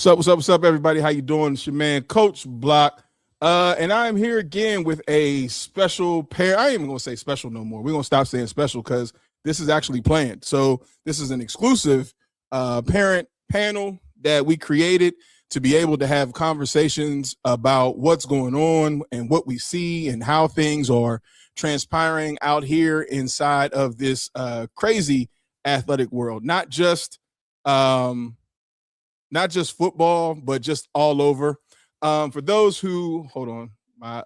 What's up, everybody? How you doing? It's your man, Coach Block. And I'm here again with a special pair. I ain't even gonna say special no more. We're gonna stop saying special because this is actually planned. So this is an exclusive parent panel that we created to be able to have conversations about what's going on and what we see and how things are transpiring out here inside of this crazy athletic world. Not just football, but just all over. For those who hold on, my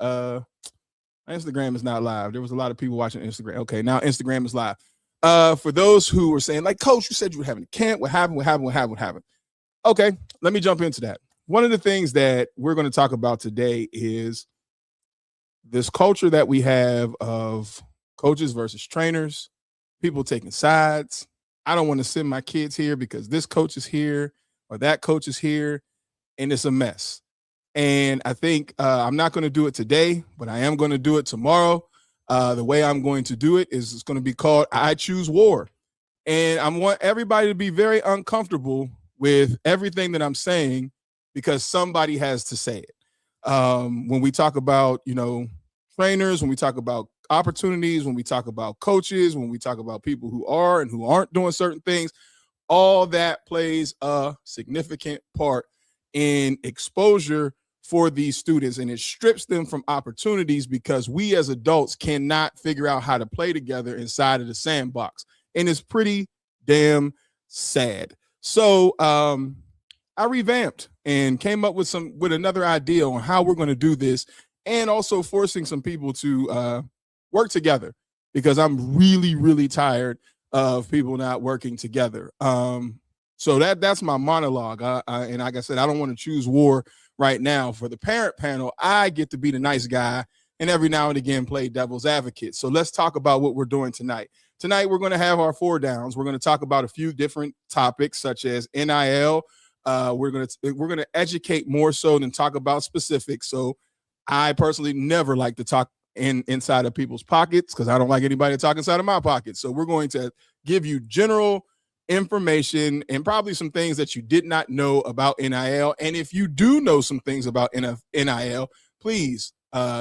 Instagram is not live. There was a lot of people watching Instagram. Okay, now Instagram is live. For those who were saying, like, Coach, you said you were having a camp. What happened? Okay, let me jump into that. One of the things that we're going to talk about today is this culture that we have of coaches versus trainers, people taking sides. I don't want to send my kids here because this coach is here or that coach is here, and it's a mess. And I think I'm not going to do it today, but I am going to do it tomorrow. The way I'm going to do it is it's going to be called I Choose War. And I want everybody to be very uncomfortable with everything that I'm saying because somebody has to say it. When we talk about, trainers, when we talk about opportunities, when we talk about coaches, when we talk about people who are and who aren't doing certain things, all that plays a significant part in exposure for these students, and it strips them from opportunities because we as adults cannot figure out how to play together inside of the sandbox, and it's pretty damn sad. So I revamped and came up with another idea on how we're going to do this, and also forcing some people to work together because I'm really, really tired of people not working together. So that's my monologue. And like I said, I don't want to choose war right now. For the parent panel, I get to be the nice guy and every now and again play devil's advocate. So let's talk about what we're doing tonight. Tonight, we're going to have our 4 downs. We're going to talk about a few different topics such as NIL. We're going to educate more so than talk about specifics. So I personally never like to talk inside of people's pockets because I don't like anybody to talk inside of my pockets. So we're going to give you general information and probably some things that you did not know about NIL. And if you do know some things about NIL, please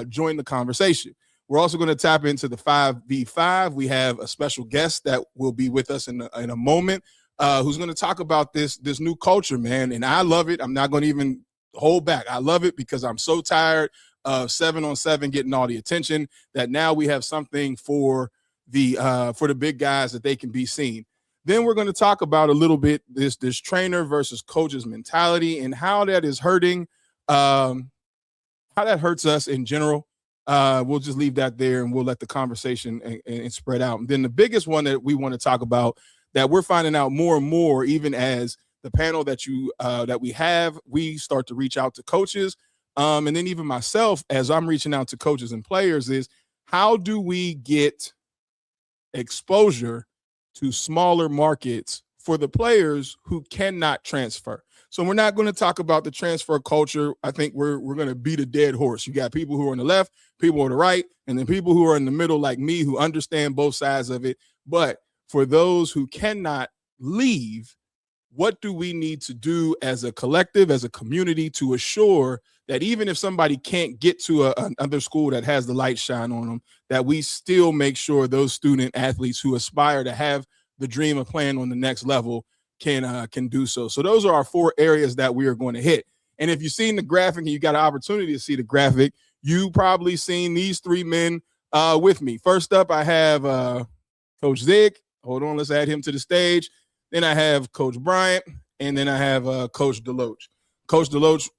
join the conversation. We're also going to tap into the 5v5. We have a special guest that will be with us in a moment who's going to talk about this new culture, man. And I love it. I'm not going to even hold back. I love it because I'm so tired of 7-on-7 getting all the attention that now we have something for the big guys that they can be seen. Then we're going to talk about a little bit this trainer versus coaches mentality and how that is hurting, how that hurts us in general. We'll just leave that there and we'll let the conversation and spread out. And then the biggest one that we want to talk about that we're finding out more and more, even as the panel that we start to reach out to coaches. And then even myself, as I'm reaching out to coaches and players, is how do we get exposure to smaller markets for the players who cannot transfer? So we're not going to talk about the transfer culture. I think we're going to beat a dead horse. You got people who are on the left, people on the right, and then people who are in the middle like me who understand both sides of it. But for those who cannot leave, what do we need to do as a collective, as a community, to assure that even if somebody can't get to another school that has the light shine on them, that we still make sure those student athletes who aspire to have the dream of playing on the next level can do so. So those are our 4 areas that we are going to hit. And if you've seen the graphic and you got an opportunity to see the graphic, you probably seen these 3 men with me. First up, I have Coach Zig. Hold on, let's add him to the stage. Then I have Coach Bryant, and then I have Coach Deloach. Coach Deloach,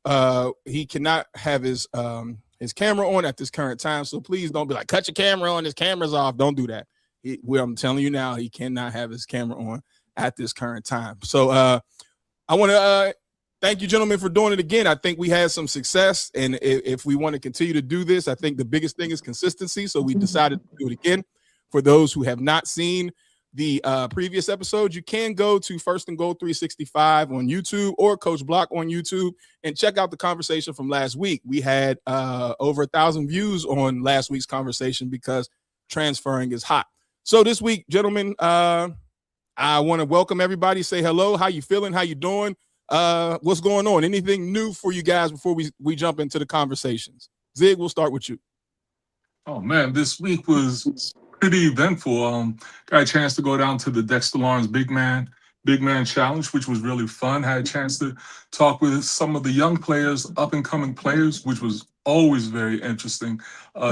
he cannot have his camera on at this current time, so please don't be like, cut your camera on, his camera's off. Don't do that. I'm telling you now, he cannot have his camera on at this current time. So I want to thank you, gentlemen, for doing it again. I think we had some success, and if we want to continue to do this, I think the biggest thing is consistency, so we decided to do it again. For those who have not seen the previous episode, you can go to First and Goal 365 on YouTube or Coach Block on YouTube and check out the conversation from last week. We had over 1,000 views on last week's conversation because transferring is hot. So this week, gentlemen, I want to welcome everybody. Say hello. How you feeling? How you doing? what's going on? Anything new for you guys before we jump into the conversations? Zig, we'll start with you. Oh man, this week was pretty eventful. Got a chance to go down to the Dexter Lawrence Big Man Challenge, which was really fun. Had a chance to talk with some of the young players, up and coming players, which was always very interesting,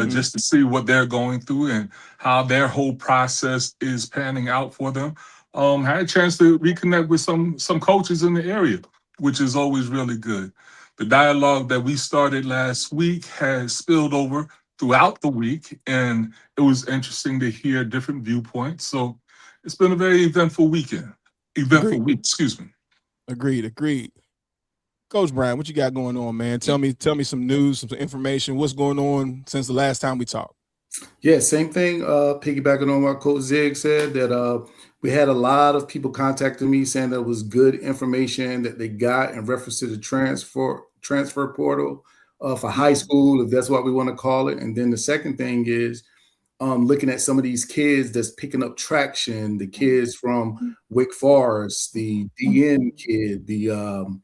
just to see what they're going through and how their whole process is panning out for them. Had a chance to reconnect with some coaches in the area, which is always really good. The dialogue that we started last week has spilled over throughout the week, and it was interesting to hear different viewpoints. So it's been a very eventful weekend. Eventful week, excuse me. Agreed. Coach Brian, what you got going on, man? Tell me some news, some information. What's going on since the last time we talked? Yeah, same thing. Piggybacking on what Coach Zig said, that we had a lot of people contacting me saying that it was good information that they got in reference to the transfer portal for high school, if that's what we want to call it. And then the second thing is looking at some of these kids that's picking up traction, the kids from Wake Forest, the DN kid, the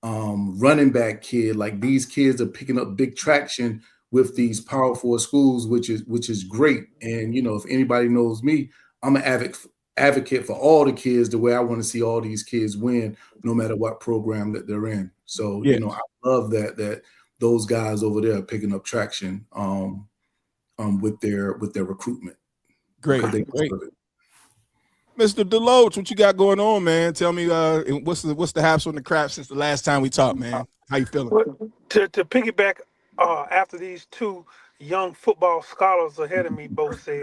running back kid. Like, these kids are picking up big traction with these Power 4 schools, which is great. And if anybody knows me, I'm an advocate for all the kids, the way I want to see all these kids win, no matter what program that they're in. So I love that those guys over there are picking up traction with their recruitment. Great. Mr. Deloach, what you got going on, man? Tell me what's the haps on the crap since the last time we talked, man? How you feeling? Well, to piggyback after these two young football scholars ahead of me both said,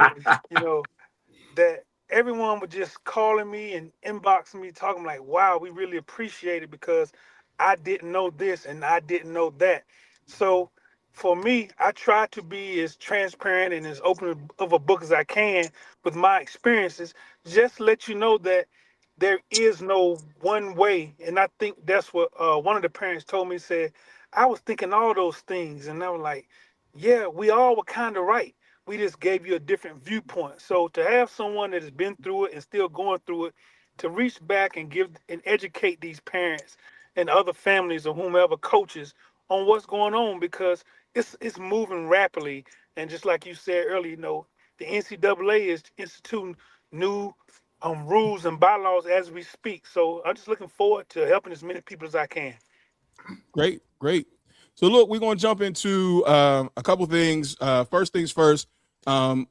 that everyone was just calling me and inboxing me, talking like, wow, we really appreciate it because I didn't know this and I didn't know that. So for me, I try to be as transparent and as open of a book as I can with my experiences, just to let you know that there is no one way. And I think that's what one of the parents told me, said, I was thinking all those things. And I was like, yeah, we all were kind of right. We just gave you a different viewpoint. So to have someone that has been through it and still going through it, to reach back and give and educate these parents and other families or whomever, coaches, on what's going on, because it's moving rapidly. And just like you said earlier, the NCAA is instituting new rules and bylaws as we speak. So I'm just looking forward to helping as many people as I can. Great. So look, we're going to jump into a couple things. First things first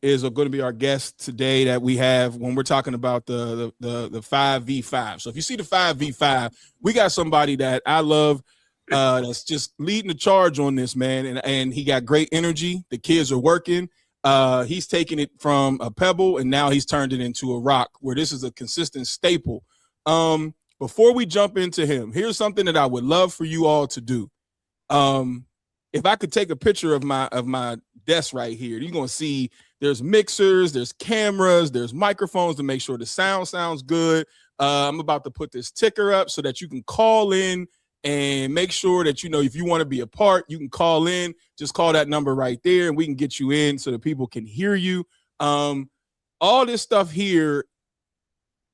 is going to be our guest today that we have when we're talking about the 5v5. So if you see the 5v5, we got somebody that I love that's just leading the charge on this, man. And he got great energy. The kids are working. He's taken it from a pebble and now he's turned it into a rock, where this is a consistent staple. Before we jump into him, here's something that I would love for you all to do. If I could take a picture of my desk right here, you're going to see there's mixers, there's cameras, there's microphones to make sure the sound sounds good. I'm about to put this ticker up so that you can call in and make sure that, if you want to be a part, you can call in. Just call that number right there and we can get you in so that people can hear you. All this stuff here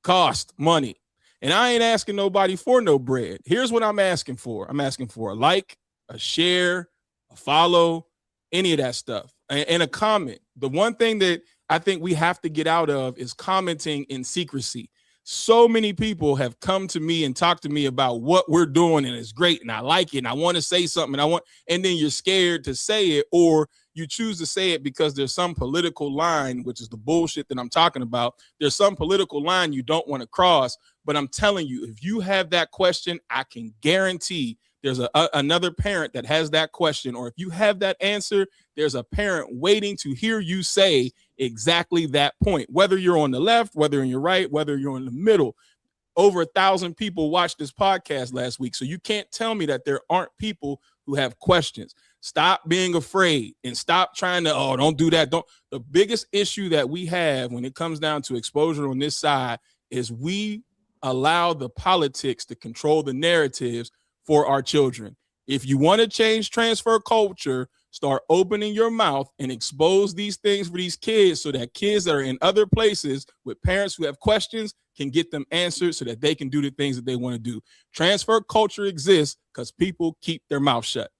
costs money. And I ain't asking nobody for no bread. Here's what I'm asking for. I'm asking for a like, a share, a follow, any of that stuff, and a comment. The one thing that I think we have to get out of is commenting in secrecy. So many people have come to me and talked to me about what we're doing, and it's great, and I like it, and I want to say something, and then you're scared to say it, or you choose to say it because there's some political line, which is the bullshit that I'm talking about. There's some political line you don't want to cross, but I'm telling you, if you have that question, I can guarantee there's another parent that has that question, or if you have that answer, there's a parent waiting to hear you say exactly that point, whether you're on the left, whether you're right, whether you're in the middle. Over 1,000 people watched this podcast last week. So you can't tell me that there aren't people who have questions. Stop being afraid and stop trying to, don't do that. The biggest issue that we have when it comes down to exposure on this side is we allow the politics to control the narratives for our children. If you want to change transfer culture, start opening your mouth and expose these things for these kids so that kids that are in other places with parents who have questions can get them answered so that they can do the things that they want to do. Transfer culture exists because people keep their mouth shut.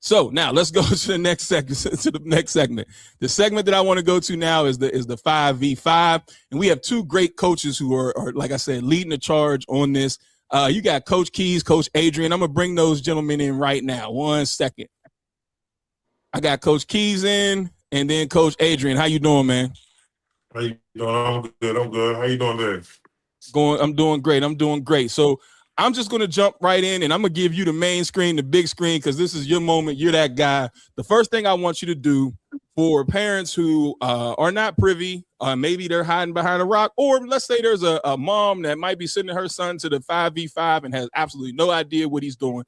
So now let's go to the next segment. The segment that I want to go to now is the 5v5, and we have two great coaches who are like I said, leading the charge on this. You got Coach Keys, Coach Adrian. I'm gonna bring those gentlemen in right now. 1 second. I got Coach Keys in, and then Coach Adrian. How you doing, man? How you doing? I'm good. How you doing today? I'm doing great. So I'm just going to jump right in, and I'm going to give you the main screen, the big screen, because this is your moment. You're that guy. The first thing I want you to do for parents who are not privy, maybe they're hiding behind a rock, or let's say there's a mom that might be sending her son to the 5v5 and has absolutely no idea what he's doing.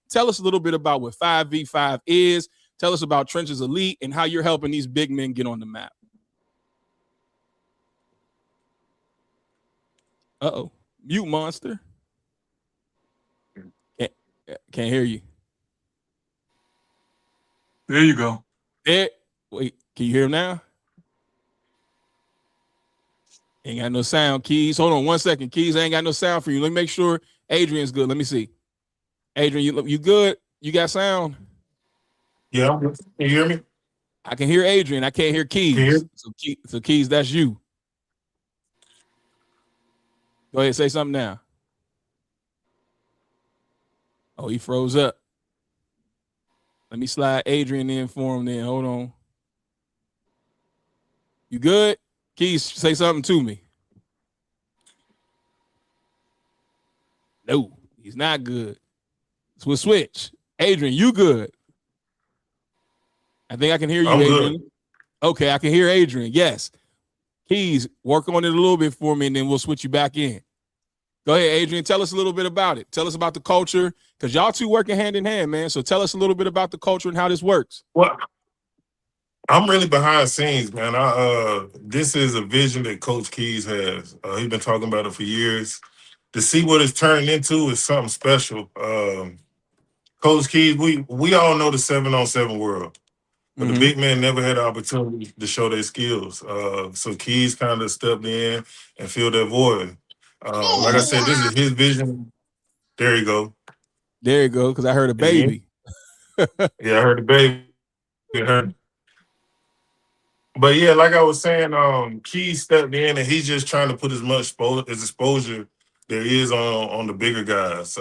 Tell us a little bit about what 5v5 is. Tell us about Trenches Elite and how you're helping these big men get on the map. Uh-oh. Mute monster. Can't hear you. There you go. Wait, can you hear him now? Ain't got no sound, Keys. Hold on 1 second. Keys, I ain't got no sound for you. Let me make sure Adrian's good. Let me see. Adrian, you good? You got sound? Yeah, I'm good. Can you hear me? I can hear Adrian. I can't hear Keys. Can you hear? So Keys, that's you. Go ahead, say something now. Oh, he froze up. Let me slide Adrian in for him then. Hold on. You good? Keys, say something to me. No, he's not good. So we'll switch. Adrian, you good? I think I can hear you, I'm Adrian. good. Okay, I can hear Adrian. Yes. Keys, work on it a little bit for me, and then we'll switch you back in. Go ahead, Adrian. Tell us a little bit about it. Tell us about the culture, because y'all two working hand in hand, man. So tell us a little bit about the culture and how this works. Well, I'm really behind scenes, man. This is a vision that Coach Keys has. He's been talking about it for years. To see what it's turning into is something special. Coach Keys, we all know the 7-on-7 world, but the big men never had the opportunity to show their skills. So Keys kind of stepped in and filled that void. Like I said, this is his vision. There you go. There you go, because I heard a baby. Yeah, I heard the baby. But yeah, like I was saying, Keys stepped in and he's just trying to put as much exposure there is on the bigger guys.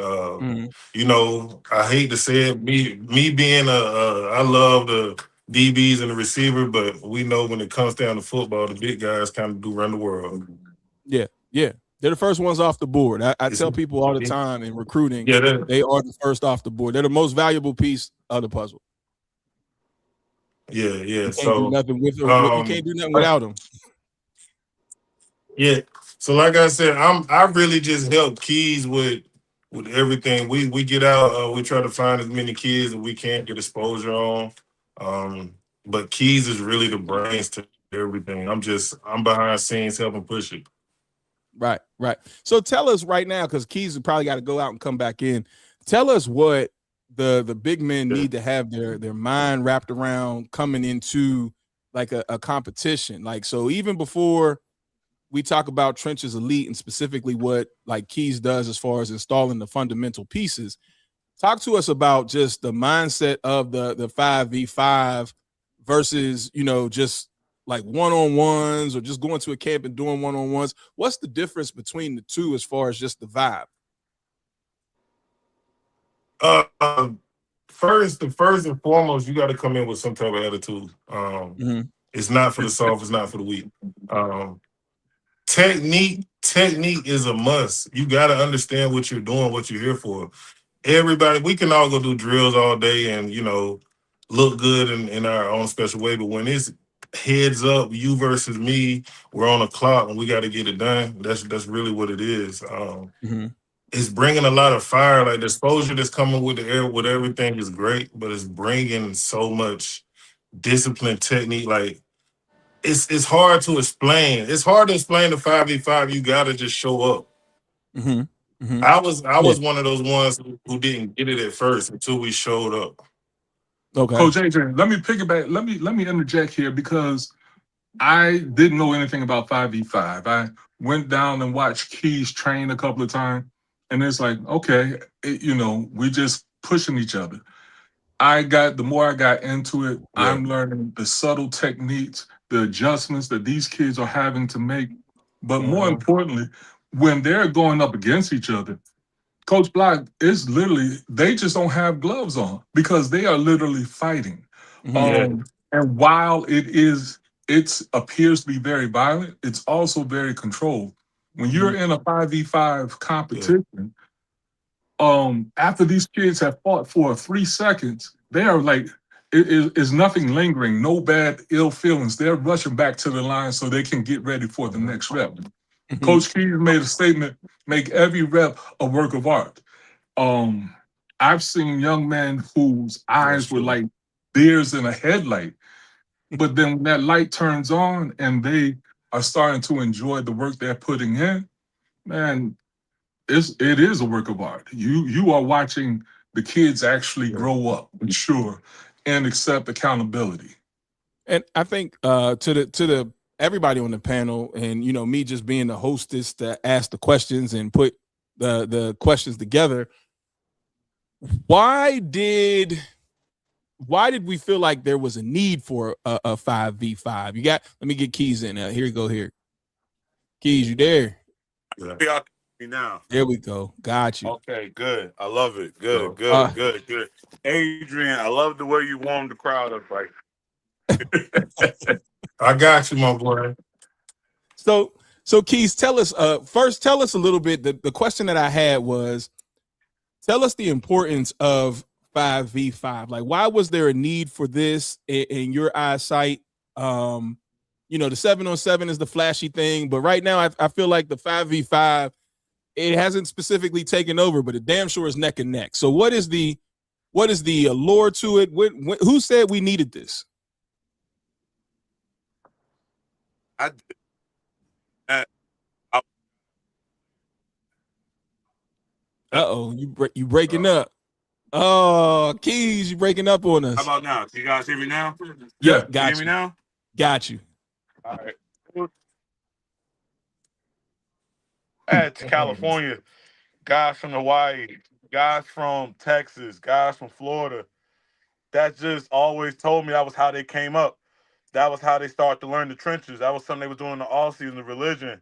You know, I hate to say it, me being I love the DBs and the receiver, but we know when it comes down to football, the big guys kind of do run the world. Yeah. They're the first ones off the board. I tell people all the time in recruiting, they are the first off the board. They're the most valuable piece of the puzzle. Yeah. You can't do nothing with them. You can't do nothing without them. Yeah. So like I said, I really just help Keys with everything. We get out, we try to find as many kids that we can get exposure on. But Keys is really the brains to everything. I'm behind scenes helping push it. Right. So tell us right now, because Keys have probably got to go out and come back in. Tell us what the big men need to have their mind wrapped around coming into like a competition. Like, so even before we talk about Trenches Elite and specifically what like Keys does as far as installing the fundamental pieces, talk to us about just the mindset of the 5v5 versus, you know, just like one-on-ones or just going to a camp and doing one-on-ones. What's the difference between the two as far as just the vibe? First and foremost, you got to come in with some type of attitude. It's not for the soft, it's not for the weak. Technique is a must. You got to understand what you're doing, what you're here for. Everybody, we can all go do drills all day and, you know, look good in our own special way. But when it's heads up, you versus me, we're on a clock and we got to get it done. That's really what it is. It's bringing a lot of fire. Like the exposure that's coming with the air, with everything is great, but it's bringing so much discipline, technique. Like it's hard to explain. It's hard to explain the 5v5. You got to just show up. I was one of those ones who didn't get it at first until we showed up. Okay. Coach Adrian, let me piggyback. Let me interject here because I didn't know anything about 5v5. I went down and watched Keys train a couple of times, and it's like, okay, we just pushing each other. The more I got into it, Yeah. I'm learning the subtle techniques, the adjustments that these kids are having to make. But more importantly, when they're going up against each other, Coach Block is literally, they just don't have gloves on because they are literally fighting. Yeah. And while it appears to be very violent, it's also very controlled. When you're in a 5v5 Yeah. competition, after these kids have fought for 3 seconds, they are like, it is nothing lingering, no bad ill feelings. They're rushing back to the line so they can get ready for the next rep. Coach Keys made a statement, make every rep a work of art. I've seen young men whose eyes were like deers in a headlight, but then when that light turns on and they are starting to enjoy the work they're putting in, man, it is a work of art. You are watching the kids actually grow up, mature, and accept accountability. And I think to the everybody on the panel, and me just being the hostess to ask the questions and put the questions together. Why did we feel like there was a need for a 5v5? Let me get Keys in. Here you go. Here, Keys, you there? Yeah. Now. There we go. Got you. Okay, good. I love it. Good. Adrian, I love the way you warmed the crowd up. Like, I got you, my boy. So Keys, tell us first. Tell us a little bit. The question that I had was, tell us the importance of 5v5. Like, why was there a need for this in your eyesight? The 7-on-7 is the flashy thing, but right now I feel like the 5v5, it hasn't specifically taken over, but it damn sure is neck and neck. So what is the allure to it? Who said we needed this? I did. You breaking up. Oh, Keys, you breaking up on us. How about now? Can you guys hear me now? Yeah. Can you hear me now? Got you. All right. At California, guys from Hawaii, guys from Texas, guys from Florida, that just always told me that was how they came up. That was how they started to learn the trenches. That was something they were doing in the off season, the religion.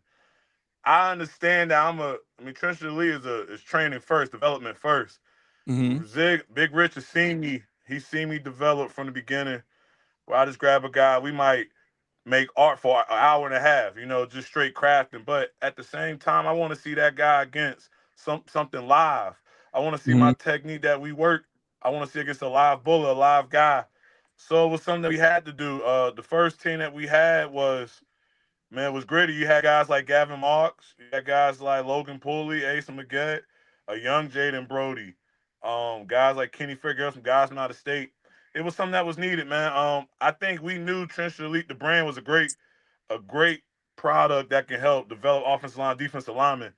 I understand that Trench Lee is training first, development first. Zig, Big Rich has seen me. He's seen me develop from the beginning. Where I just grab a guy, we might make art for an hour and a half, just straight crafting. But at the same time, I want to see that guy against something live. I want to see my technique that we work. I want to see against a live bullet, a live guy. So it was something that we had to do. The first team that we had was gritty. You had guys like Gavin Marks, you had guys like Logan Pooley, Asa Maggette, a young Jaden Brody, guys like Kenny Figueroa, some guys from out of state. It was something that was needed, man. I think we knew Trench Elite, the brand, was a great product that can help develop offensive line, defensive linemen.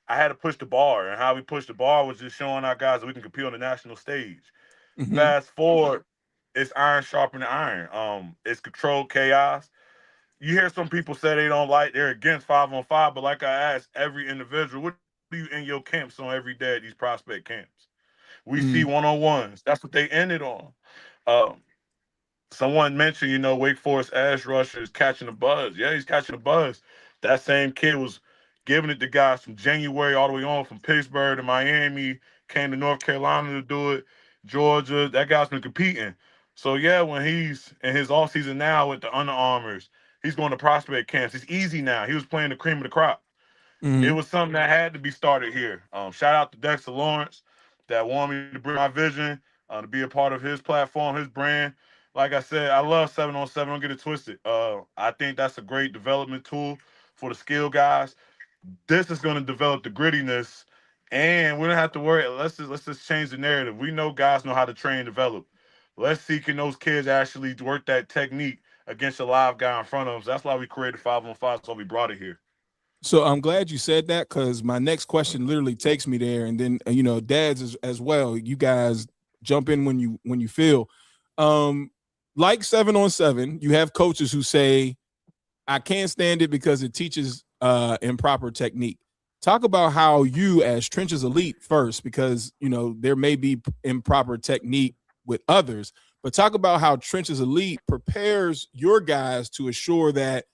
I had to push the bar, and how we pushed the bar was just showing our guys that we can compete on the national stage. Fast forward, it's iron sharpening iron. It's controlled chaos. You hear some people say they're against 5-on-5, but like I asked every individual, what do you in your camps on every day at these prospect camps? We see one-on-ones. That's what they ended on. Someone mentioned, Wake Forest edge rusher is catching a buzz. Yeah, he's catching a buzz. That same kid was giving it to guys from January all the way on, from Pittsburgh to Miami, came to North Carolina to do it, Georgia. That guy's been competing. So, yeah, when he's in his offseason now with the Under Armours, he's going to prospect camps. It's easy now. He was playing the cream of the crop. It was something that had to be started here. Shout out to Dexter Lawrence that wanted me to bring my vision, to be a part of his platform, his brand. Like I said, I love 7-on-7. Don't get it twisted. I think that's a great development tool for the skill guys. This is going to develop the grittiness, and we don't have to worry. Let's just change the narrative. We know guys know how to train and develop. Let's see, can those kids actually work that technique against a live guy in front of them? So that's why we created 5-on-5. So we brought it here. So I'm glad you said that, because my next question literally takes me there, and then dads as well. You guys jump in when you feel. Like 7-on-7, you have coaches who say I can't stand it because it teaches improper technique. Talk about how you, as Trenches Elite, first, because there may be improper technique with others, but talk about how Trenches Elite prepares your guys to assure that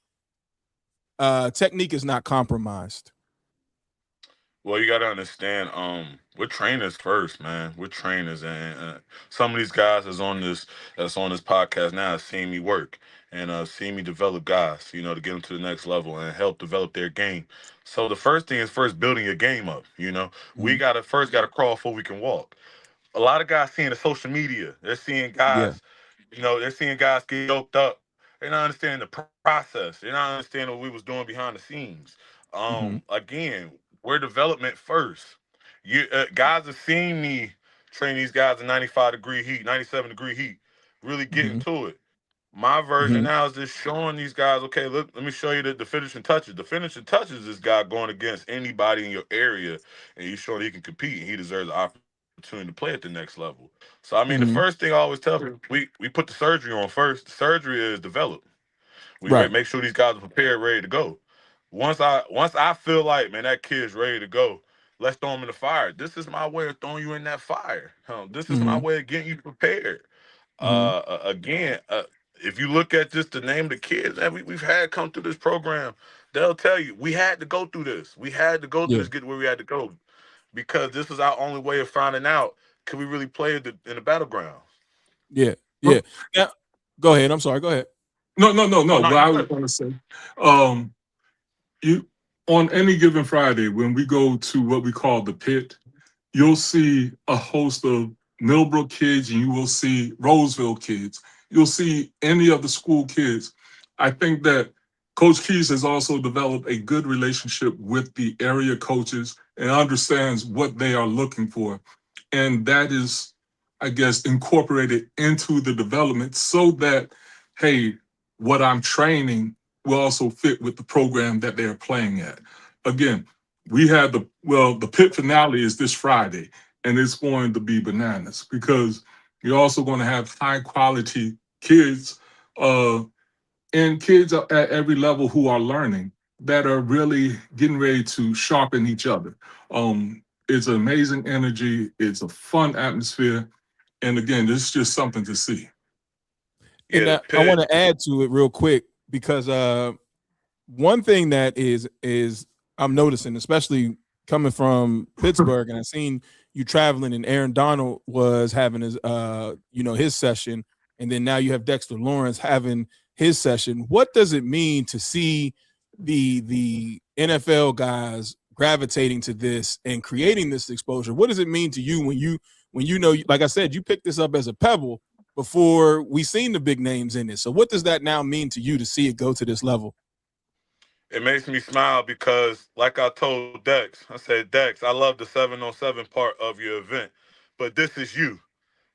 technique is not compromised. Well, you got to understand, we're trainers first, man. We're trainers, and some of these guys that's on this podcast now have seen me work and seen me develop guys, to get them to the next level and help develop their game. So the first thing is first building your game up. We Mhm. got to crawl before we can walk. A lot of guys seeing the social media. They're seeing Yeah. guys, they're seeing guys get yoked up. They're not understanding the process. They're not understanding what we was doing behind the scenes. Mm-hmm. Again, we're development first. You guys have seen me train these guys in 95-degree heat, 97-degree heat, really get Mm-hmm. into it. My version Mm-hmm. now is just showing these guys, okay, look, let me show you the finishing touches. The finishing touches is guy going against anybody in your area, and he's showing he can compete, and he deserves the opportunity to play at the next level. So, I mean, the Mm-hmm. first thing I always tell them, we put the surgery on first. The surgery is develop. We Right. make sure these guys are prepared, ready to go. Once I feel like, man, that kid's ready to go, let's throw him in the fire. This is my way of throwing you in that fire. This is my Mm-hmm. way of getting you prepared. Mm-hmm. Again, if you look at just the name of the kids that we've had come through this program, they'll tell you we had to go through this. We had to go through Yeah. this, get where we had to go, because this was our only way of finding out could we really play in the battleground. Yeah. Yeah. Now, go ahead. I'm sorry. Go ahead. No. Oh no, What you I was good. going to say, um, you on any given Friday when we go to what we call the pit, you'll see a host of Millbrook kids and you will see Roseville kids. You'll see any of the school kids. I think that Coach Keys has also developed a good relationship with the area coaches and understands what they are looking for. And that is, I guess, incorporated into the development so that, hey, what I'm training will also fit with the program that they're playing at. Again, we had the pit finale is this Friday, and it's going to be bananas because you're also going to have high quality kids and kids at every level who are learning that are really getting ready to sharpen each other. It's an amazing energy. It's a fun atmosphere. And again, this is just something to see. Yeah, And the I want pit. to add to it real quick because one thing that is I'm noticing, especially coming from Pittsburgh, and I seen you traveling, and Aaron Donald was having his his session, and then now you have Dexter Lawrence having his session. What does it mean to see the NFL guys gravitating to this and creating this exposure? What does it mean to you when you know, like I said, you picked this up as a pebble before we seen the big names in it? So what does that now mean to you to see it go to this level? It makes me smile because, like I told Dex, I said, Dex, I love the 7-on-7 part of your event, but this is you.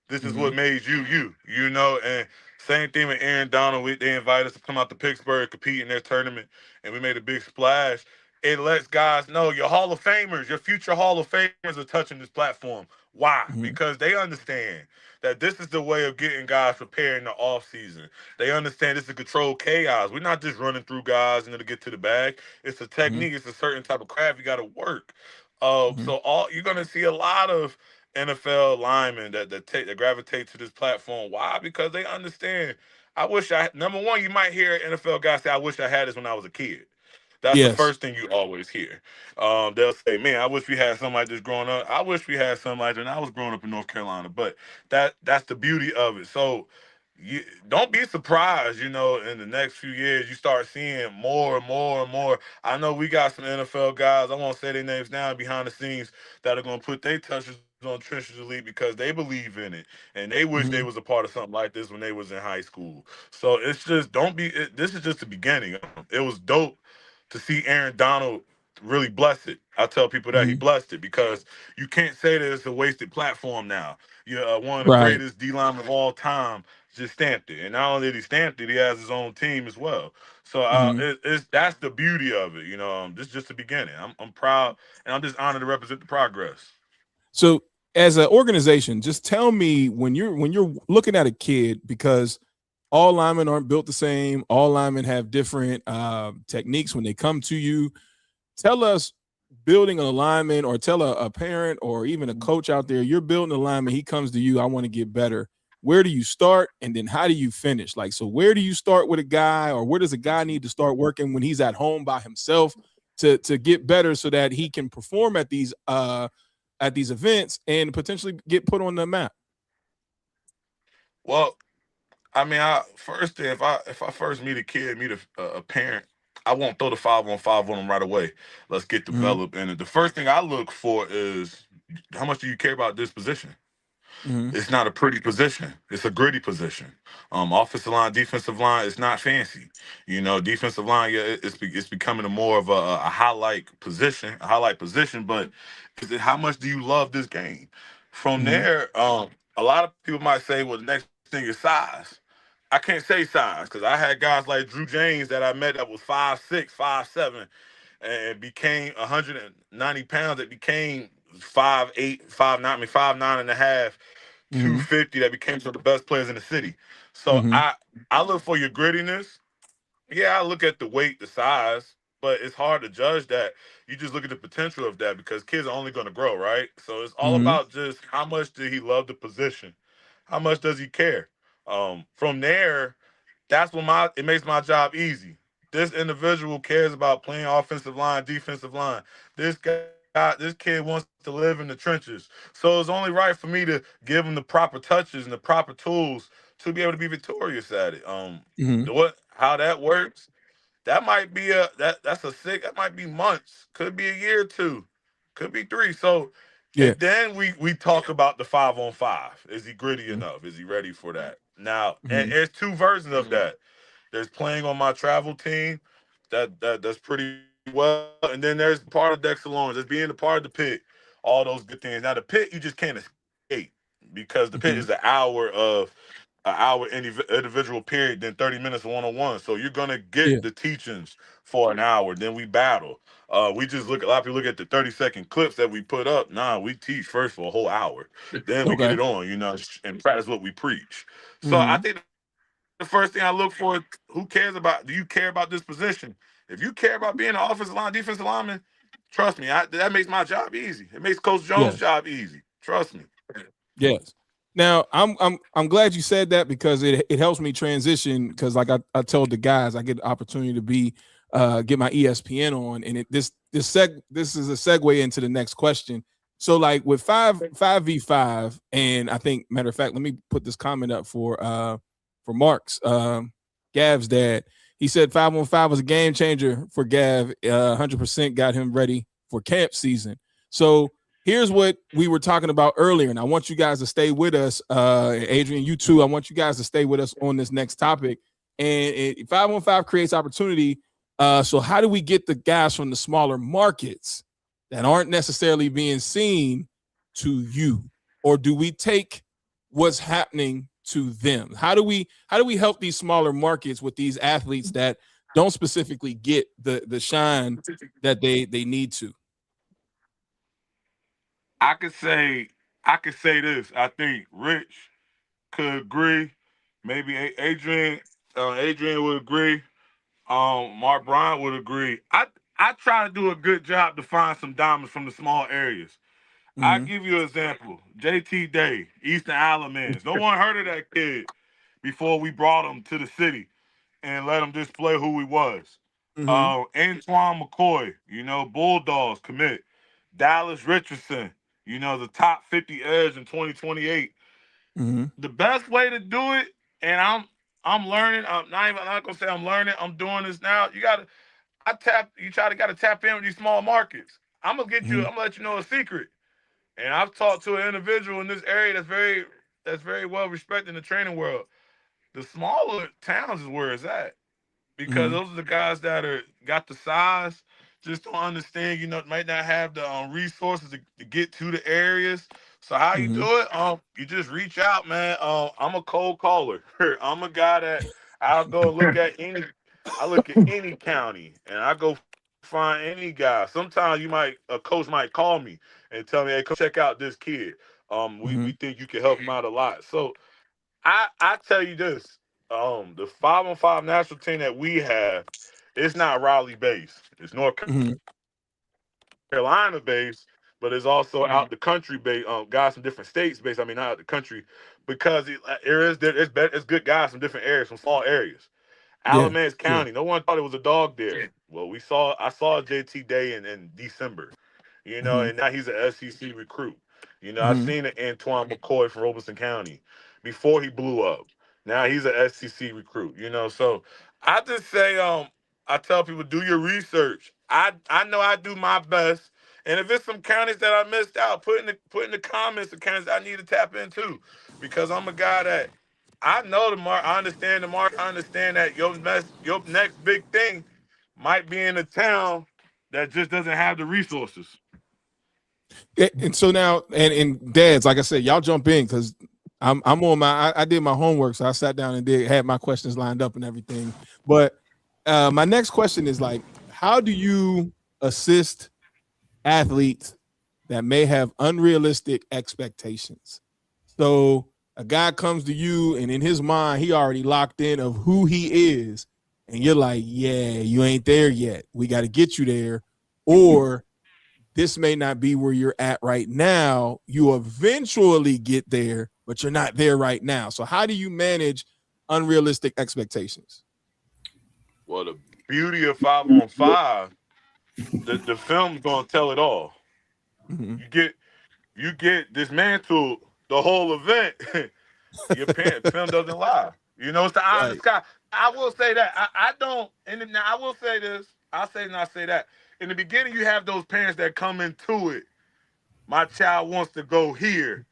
This is Mm-hmm. what made you, and same thing with Aaron Donald. They invited us to come out to Pittsburgh, compete in their tournament, and we made a big splash. It lets guys know your Hall of Famers, your future Hall of Famers are touching this platform. Why? Mm-hmm. Because they understand that this is the way of getting guys prepared in the off season. They understand this is controlled chaos. We're not just running through guys and to get to the bag. It's a Mm-hmm. technique. It's a certain type of craft you got to work. Mm-hmm. So all you're gonna see a lot of NFL linemen that gravitate to this platform. Why? Because they understand. I wish I number one, you might hear an NFL guy say, "I wish I had this when I was a kid." That's the Yes. first thing you always hear. They'll say, "Man, I wish we had something like this growing up. I wish we had something like that when I was growing up in North Carolina." But that's the beauty of it. So you don't be surprised, in the next few years you start seeing more and more and more. I know we got some NFL guys, I won't say their names now behind the scenes, that are gonna put their touches on Trenches Elite because they believe in it and they wish they Mm-hmm. was a part of something like this when they was in high school. So it's just this is just the beginning. It was dope to see Aaron Donald really bless it. I tell people that he Mm-hmm. blessed it because you can't say that it's a wasted platform now. You're one of the Right. greatest D linemen of all time just stamped it. And not only did he stamp it, he has his own team as well. So Mm-hmm. it's that's the beauty of it. This is just the beginning. I'm proud and I'm just honored to represent the progress. So as an organization, just tell me when you're looking at a kid, because all linemen aren't built the same. All linemen have different techniques when they come to you. Tell us, building a lineman, or tell a parent or even a coach out there, you're building a lineman, he comes to you, I want to get better. Where do you start, and then how do you finish? Like, so where do you start with a guy, or where does a guy need to start working when he's at home by himself to get better so that he can perform at these events and potentially get put on the map? Well, I mean, if I first meet a kid, meet a parent, I won't throw the 5-on-5 on them right away. Let's get developed in it. The first thing I look for is, how much do you care about this position? It's not a pretty position. It's a gritty position. Offensive line, defensive line, it's not fancy. You know, defensive line, yeah, it's becoming a more of a highlight position, but how much do you love this game? From there, a lot of people might say, well, the next thing is size. I can't say size, because I had guys like Drew James that I met that was 5'6", 5'7", and became 190 pounds. That became 5'8", 5'9", 5'9 and a half, 250. That became some of the best players in the city. So I look for your grittiness. Yeah, I look at the weight, the size, but it's hard to judge that. You just look at the potential of that, because kids are only going to grow, right? So it's all about just how much did he love the position, how much does he care. From there, that's when it makes my job easy. This individual cares about playing offensive line, defensive line. This kid wants to live in the trenches. So it's only right for me to give him the proper touches and the proper tools to be able to be victorious at it. How that works, that might be that might be months, could be a year or two, could be 3. So Yeah. and then we talk about the 5-on-5. Is he gritty enough? Is he ready for that? Now, and there's 2 versions of that. There's playing on my travel team, that's pretty well, and then there's part of Dexter Lawrence, there's being a part of the pit, all those good things. Now the pit, you just can't escape, because the pit is an hour individual period, then 30 minutes of one-on-one. So you're gonna get the teachings for an hour, then we battle. We just a lot of people look at the 30-second clips that we put up. Nah, we teach first for a whole hour. Then we get it on, and practice what we preach. So I think the first thing I look for is, do you care about this position? If you care about being an offensive line, defensive lineman, trust me, that makes my job easy. It makes Coach Jones' job easy. Trust me. Yes. Now I'm glad you said that, because it helps me transition, because like I told the guys, I get the opportunity to get my ESPN on, and this is a segue into the next question. So like with 5v5, and I think, matter of fact, let me put this comment up for Mark's Gav's dad. He said 5-on-5 was a game changer for Gav. 100% got him ready for camp season. So here's what we were talking about earlier, and I want you guys to stay with us. Adrian, you too. I want you guys to stay with us on this next topic. And 5-on-5 creates opportunity. So how do we get the guys from the smaller markets that aren't necessarily being seen to you? Or do we take what's happening to them? How do we help these smaller markets with these athletes that don't specifically get the shine that they need to? I could say this. I think Rich could agree. Maybe Adrian would agree. Mark Bryant would agree. I try to do a good job to find some diamonds from the small areas. I'll give you an example. JT Day, Eastern Alamance. No one heard of that kid before we brought him to the city and let him display who he was. Antoine McCoy, Bulldogs commit. Dallas Richardson, the top 50 edge in 2028. The best way to do it, and I'm learning. I'm not gonna say I'm learning. I'm doing this now. You gotta tap in with these small markets. I'm gonna let you know a secret. And I've talked to an individual in this area that's very well respected in the training world. The smaller towns is where it's at, because those are the guys that got the size, just don't understand. Might not have the resources to get to the areas. So how you do it? You just reach out, man. I'm a cold caller. I'm a guy that I'll go look at any county, and I go find any guy. Sometimes a coach might call me and tell me, "Hey, coach, check out this kid. We think you can help him out a lot." So I tell you this: the 5-on-5 national team that we have, it's not Raleigh based. It's North Mm-hmm. Carolina based, but it's also out the country based. Guys from different states based. I mean, not out the country, because it's good guys from different areas, from small areas. Yeah. Alamance Yeah. County. No one thought it was a dog there. Well, I saw JT Day in December, Mm-hmm. and now he's an SEC recruit. I've Mm-hmm. seen Antoine McCoy from Robeson County before he blew up. Now he's an SEC recruit. So I just say, I tell people, do your research. I know I do my best, and if it's some counties that I missed out, put in the comments the counties I need to tap into, because I'm a guy that I know the mark. I understand the mark. I understand that your next big thing might be in a town that just doesn't have the resources. And so now, and dads, like I said, y'all jump in, because I'm on my. I did my homework, so I sat down and had my questions lined up and everything. But my next question is, like, how do you assist athletes that may have unrealistic expectations? So a guy comes to you, and in his mind, he already locked in of who he is, and you're like, yeah, you ain't there yet. We got to get you there, or this may not be where you're at right now. You eventually get there, but you're not there right now. So how do you manage unrealistic expectations? Well, the beauty of 5-on-5, the film's gonna tell it all. Mm-hmm. You get dismantled the whole event. Your film doesn't lie. It's the eye in the sky. I will say that. I don't, and now I will say this. I'll say and I say that. In the beginning, you have those parents that come into it. My child wants to go here.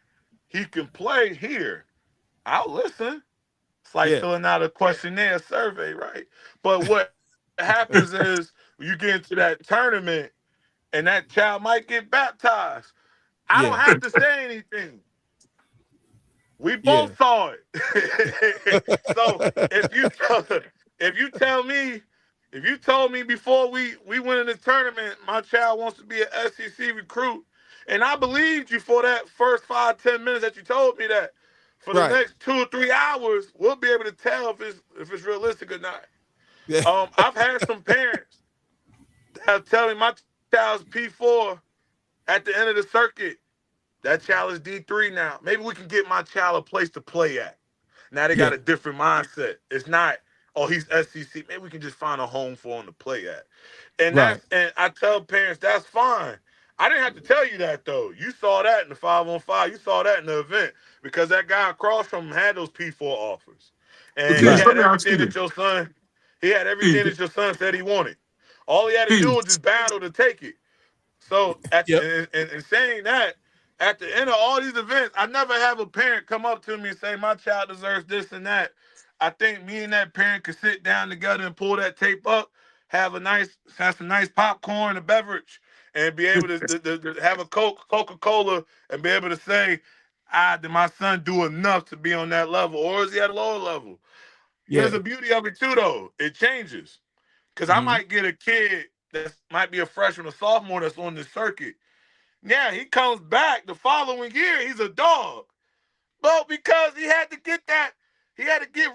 He can play here. I'll listen. It's like filling out a questionnaire survey, right? But what happens is, when you get into that tournament and that child might get baptized, I don't have to say anything. We both saw it. So if you told me before we went in the tournament, my child wants to be an SEC recruit, and I believed you for that first 5-10 minutes that you told me that, for the next 2 or 3 hours, we'll be able to tell if it's realistic or not. I've had some parents that tell me my child's P4 at the end of the circuit. That child is D3 now. Maybe we can get my child a place to play at. Now they got a different mindset. It's not, oh, he's SEC. Maybe we can just find a home for him to play at. And and I tell parents, that's fine. I didn't have to tell you that, though. You saw that in the 5-on-5. You saw that in the event, because that guy across from him had those P4 offers. And he had everything that your son said he wanted. All he had to do was just battle to take it. So in saying that, at the end of all these events, I never have a parent come up to me and say, my child deserves this and that. I think me and that parent could sit down together and pull that tape up, have some nice popcorn, a beverage, and be able to have a Coca-Cola, and be able to say, did my son do enough to be on that level, or is he at a lower level? Here's the beauty of it too, though. It changes. Because I might get a kid that might be a freshman or sophomore that's on the circuit. Yeah, he comes back the following year, he's a dog. Well, because he had to get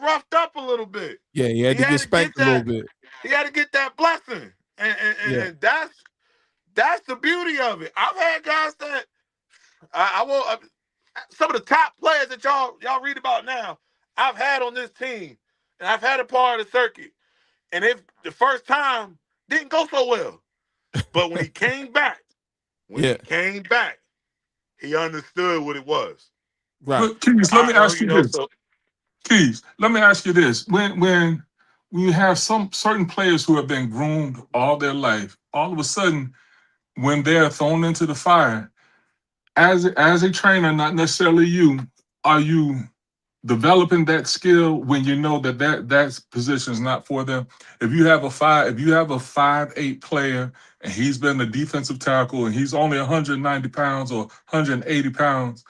roughed up a little bit. Yeah, he had to get spanked a little bit. He had to get that blessing. And that's the beauty of it. I've had guys that some of the top players that y'all read about now, I've had on this team, and I've had a part of the circuit. And if the first time didn't go so well, but when he came back, he understood what it was. Right. But Keys, let me ask you this. Keys, let me ask you this. When you have some certain players who have been groomed all their life, all of a sudden, when they're thrown into the fire, as a trainer, not necessarily you, are you developing that skill when you know that position is not for them? If you have a 5'8" player and he's been a defensive tackle and he's only 190 pounds or 180 pounds,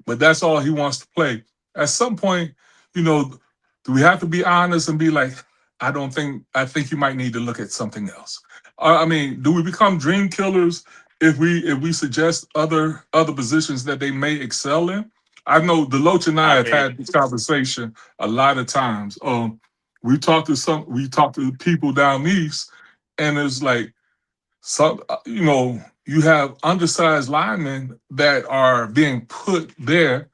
but that's all he wants to play. At some point, do we have to be honest and be like, I think you might need to look at something else? I mean, do we become dream killers if we suggest other positions that they may excel in? I know Deloach and I I have mean, had this conversation a lot of times. We talked to people down east, and it's like some, you have undersized linemen that are being put there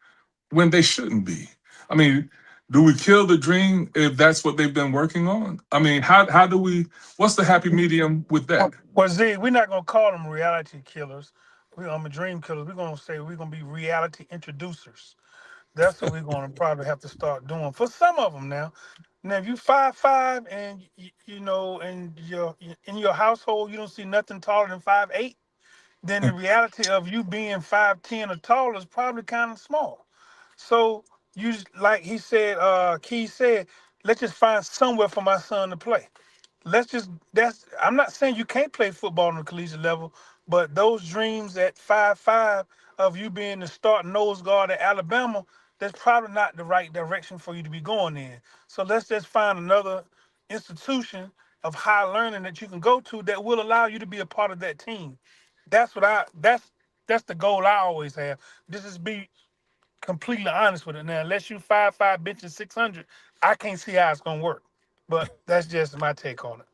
when they shouldn't be. I mean, do we kill the dream if that's what they've been working on? I mean, how do we? What's the happy medium with that? Well, Z, we're not gonna call them reality killers. I'm a dream killers. We're gonna say we're gonna be reality introducers. That's what we're gonna probably have to start doing for some of them now. Now, if you 5'5" and you know, in your household you don't see nothing taller than 5'8", then the reality of you being 5'10" or taller is probably kind of small. So like he said, Key said, let's just find somewhere for my son to play. That's I'm not saying you can't play football on the collegiate level, but those dreams at 5'5" of you being the starting nose guard at Alabama, that's probably not the right direction for you to be going in. So let's just find another institution of high learning that you can go to that will allow you to be a part of that team. That's the goal I always have. This is be completely honest with it. Now, unless you 5'5", benching 600, I can't see how it's gonna work. But that's just my take on it.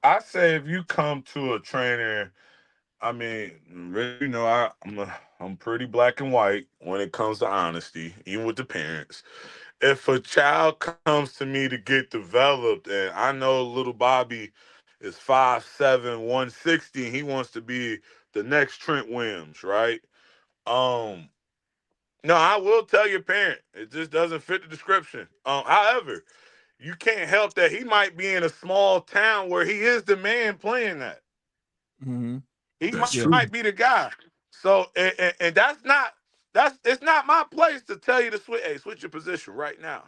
I say if you come to a trainer, I mean, really, I'm pretty black and white when it comes to honesty, even with the parents. If a child comes to me to get developed, and I know little Bobby is 5'7", 160, and he wants to be the next Trent Williams, right? Um, no, I will tell your parent. It just doesn't fit the description. However, you can't help that he might be in a small town where he is the man playing that. Mm-hmm. He That's Yeah. true. might be the guy. So and that's it's not my place to tell you to switch. Hey, switch your position right now.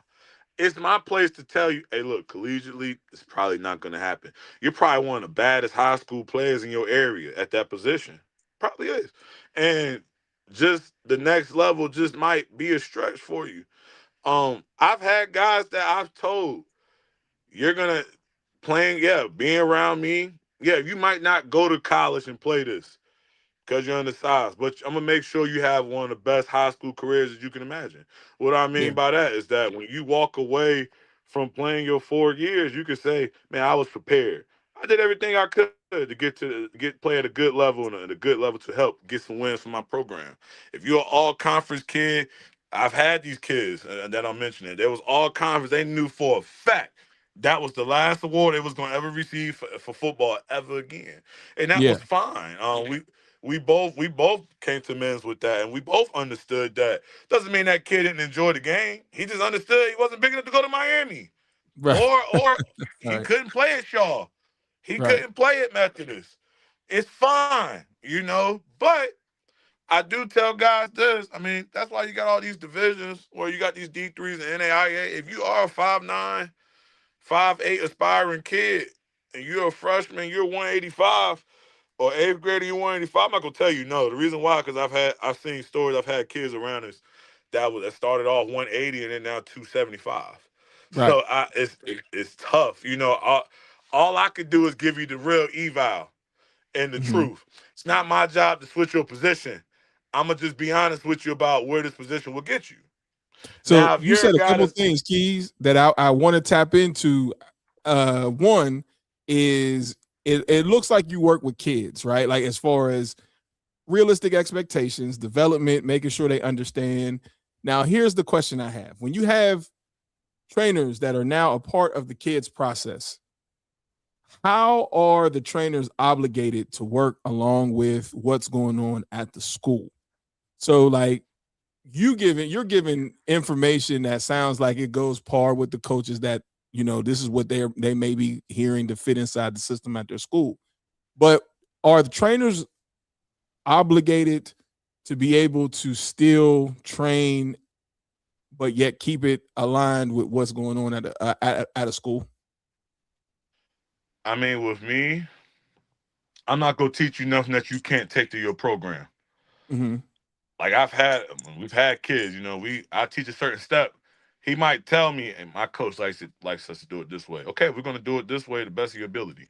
It's my place to tell you, hey, look, collegiately, it's probably not going to happen. You're probably one of the baddest high school players in your area at that position. Probably is. And just the next level just might be a stretch for you. I've had guys that I've told, you're gonna being around me, you might not go to college and play this because you're undersized. But I'm gonna make sure you have one of the best high school careers that you can imagine. What I Yeah. mean by that is that when you walk away from playing your 4 years, you can say, "Man, I was prepared. I did everything I could to get play at a good level and a good level to help get some wins for my program." If you're an all conference kid, I've had these kids that I'm mentioning. There was all conference. They knew for a fact that was the last award they was going to ever receive for football ever again, and that Yeah. was fine. We both came to men's with that, and we both understood that. Doesn't mean that kid didn't enjoy the game. He just understood he wasn't big enough to go to Miami, Right. or he Right. couldn't play at Shaw. He Right. couldn't play at Methodist. It's fine. But I do tell guys this. I mean, that's why you got all these divisions where you got these D3s and NAIA. If you are a 5'9", 5'8" aspiring kid, and you're a freshman, you're 185 or eighth grader, you 185. I'm not gonna tell you no. The reason why, because I've seen stories. I've had kids around us that started off 180 and then now 275. Right. So it's tough. All I could do is give you the real eval and the Mm-hmm. truth. It's not my job to switch your position. I'm gonna just be honest with you about where this position will get you. So Now, if you you're a said a guy couple that's things, Keys, that I want to tap into. One is it looks like you work with kids, right? Like as far as realistic expectations, development, making sure they understand. Now, here's the question I have. When you have trainers that are now a part of the kids process, how are the trainers obligated to work along with what's going on at the school? So like you're giving information that sounds like it goes par with the coaches that this is what they may be hearing to fit inside the system at their school. But are the trainers obligated to be able to still train but yet keep it aligned with what's going on at a school? I mean, with me, I'm not gonna teach you nothing that you can't take to your program. Mm-hmm. Like we've had kids. I teach a certain step. He might tell me, and my coach likes us to do it this way. Okay, we're gonna do it this way, the best of your ability.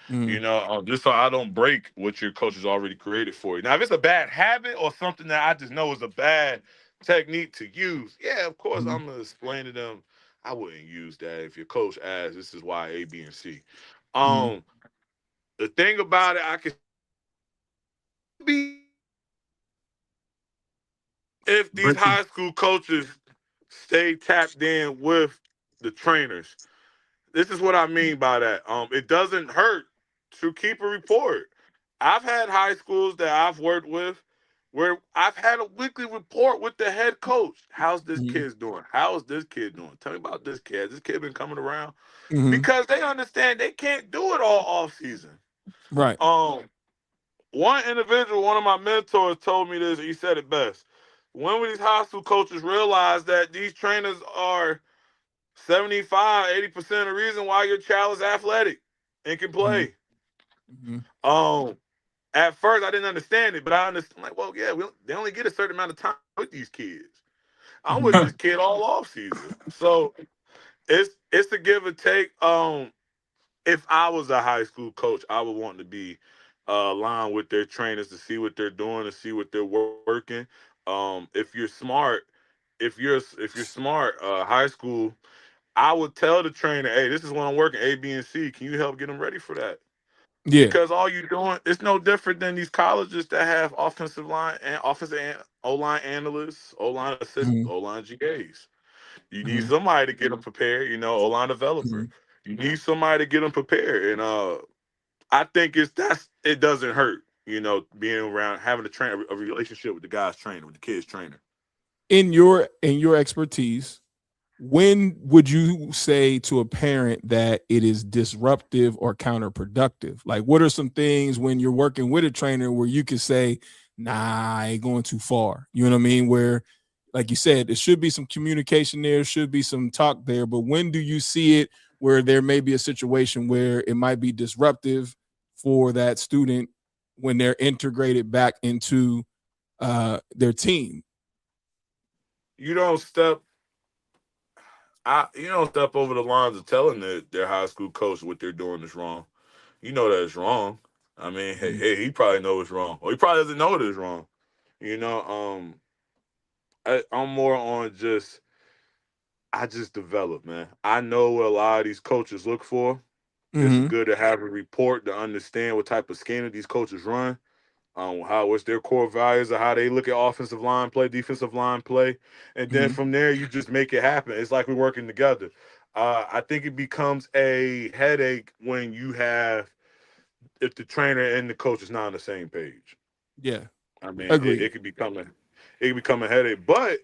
Mm-hmm. Just so I don't break what your coach has already created for you. Now, if it's a bad habit or something that I just know is a bad technique to use. Yeah, of course, Mhm. I'm gonna explain to them. I wouldn't use that if your coach asks. This is why A, B, and C. Mhm. Um, the thing about it, I could be if these Breaking. high school coaches stay tapped in with the trainers. This is what I mean by that. It doesn't hurt to keep a report. I've had high schools that I've worked with where I've had a weekly report with the head coach. How's this Mhm. kid doing? How's this kid doing? Tell me about this kid. Has this kid been coming around? Mhm. Because they understand they can't do it all off season. Right. One individual, one of my mentors told me this. He said it best. When will these high school coaches realize that these trainers are 75, 80% of the reason why your child is athletic and can Mhm. play? Mhm. Um, at first I didn't understand it, but I understand like, well, yeah, they only get a certain amount of time with these kids. I'm with Mhm. this kid all off season. So it's a give and take. If I was a high school coach, I would want to be aligned with their trainers to see what they're doing, to see what they're working. If you're smart, if you're smart, high school, I would tell the trainer, hey, this is what I'm working, A, B, and C. Can you help get them ready for that? Yeah. Because all you're doing, it's no different than these colleges that have offensive line and offensive and O line analysts, O line assist, Mhm. O line GAs. You need Mhm. somebody to get them prepared. O line developer. Mhm. You need somebody to get them prepared, and I think it doesn't hurt. Being around having a relationship with the guy's trainer, with the kid's trainer. In your expertise, when would you say to a parent that it is disruptive or counterproductive? Like, what are some things when you're working with a trainer where you could say, nah, I ain't going too far? You know what I mean? Where, like you said, there should be some communication there, should be some talk there, but when do you see it where there may be a situation where it might be disruptive for that student when they're integrated back into their team? You don't step. You don't step over the lines of telling their high school coach what they're doing is wrong. You know that it's wrong. I mean, Mhm. hey, he probably knows it's wrong, or he probably doesn't know it is wrong. You know, I'm more on I just develop, man. I know what a lot of these coaches look for. It's Mhm. good to have a report to understand what type of scheme that these coaches run. What's their core values of how they look at offensive line play, defensive line play, and then Mhm. from there you just make it happen. It's like we're working together. I think it becomes a headache when if the trainer and the coach is not on the same page. Yeah. I mean, Agreed. it could become a headache, but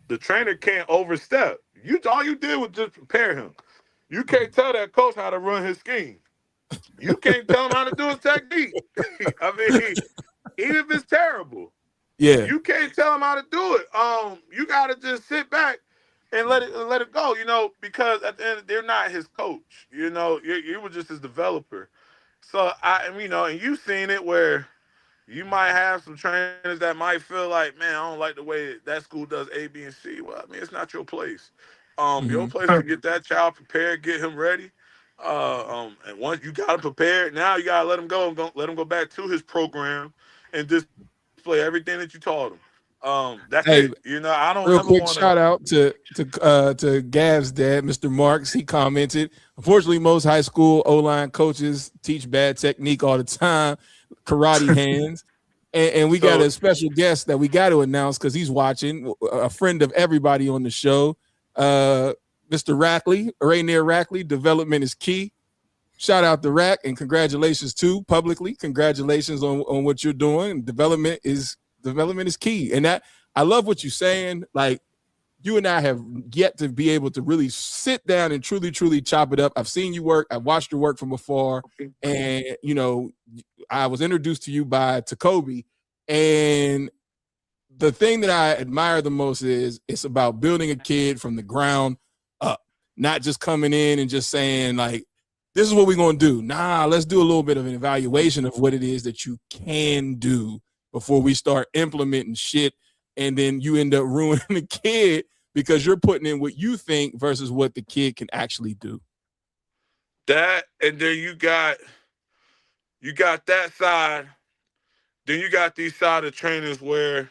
the trainer can't overstep. All you did was just prepare him. You can't Mhm. tell that coach how to run his scheme. You can't tell him how to do his technique. I mean, even if it's terrible. Yeah. You can't tell them how to do it. You gotta just sit back and let it go. Because at the end, they're not his coach. You were just his developer. So and you've seen it where you might have some trainers that might feel like, man, I don't like the way that school does A, B, and C. Well, I mean, it's not your place. Your Mhm. place is to get that child prepared, get him ready. And once you got him prepared, now you gotta let him go and let him go back to his program and display everything that you taught him. That's Hey, it. I don't real ever quick want to. shout out to Gav's dad, Mr. Marks. He commented, unfortunately, most high school O-line coaches teach bad technique all the time, karate hands. And we got So a special guest that we got to announce because he's watching, a friend of everybody on the show, Mr. Rackley, Rainier Rackley. Development is key. Shout out to Rack and congratulations too publicly. Congratulations on what you're doing. Development is key. And that I love what you're saying. Like, you and I have yet to be able to really sit down and truly, truly chop it up. I've seen you work. I've watched your work from afar. And, I was introduced to you by Tacoby. And the thing that I admire the most is it's about building a kid from the ground up, not just coming in and just saying, like, this is what we're going to do. Nah, let's do a little bit of an evaluation of what it is that you can do before we start implementing shit. And then you end up ruining the kid because you're putting in what you think versus what the kid can actually do. that, and then you got that side. Then you got these side of trainers where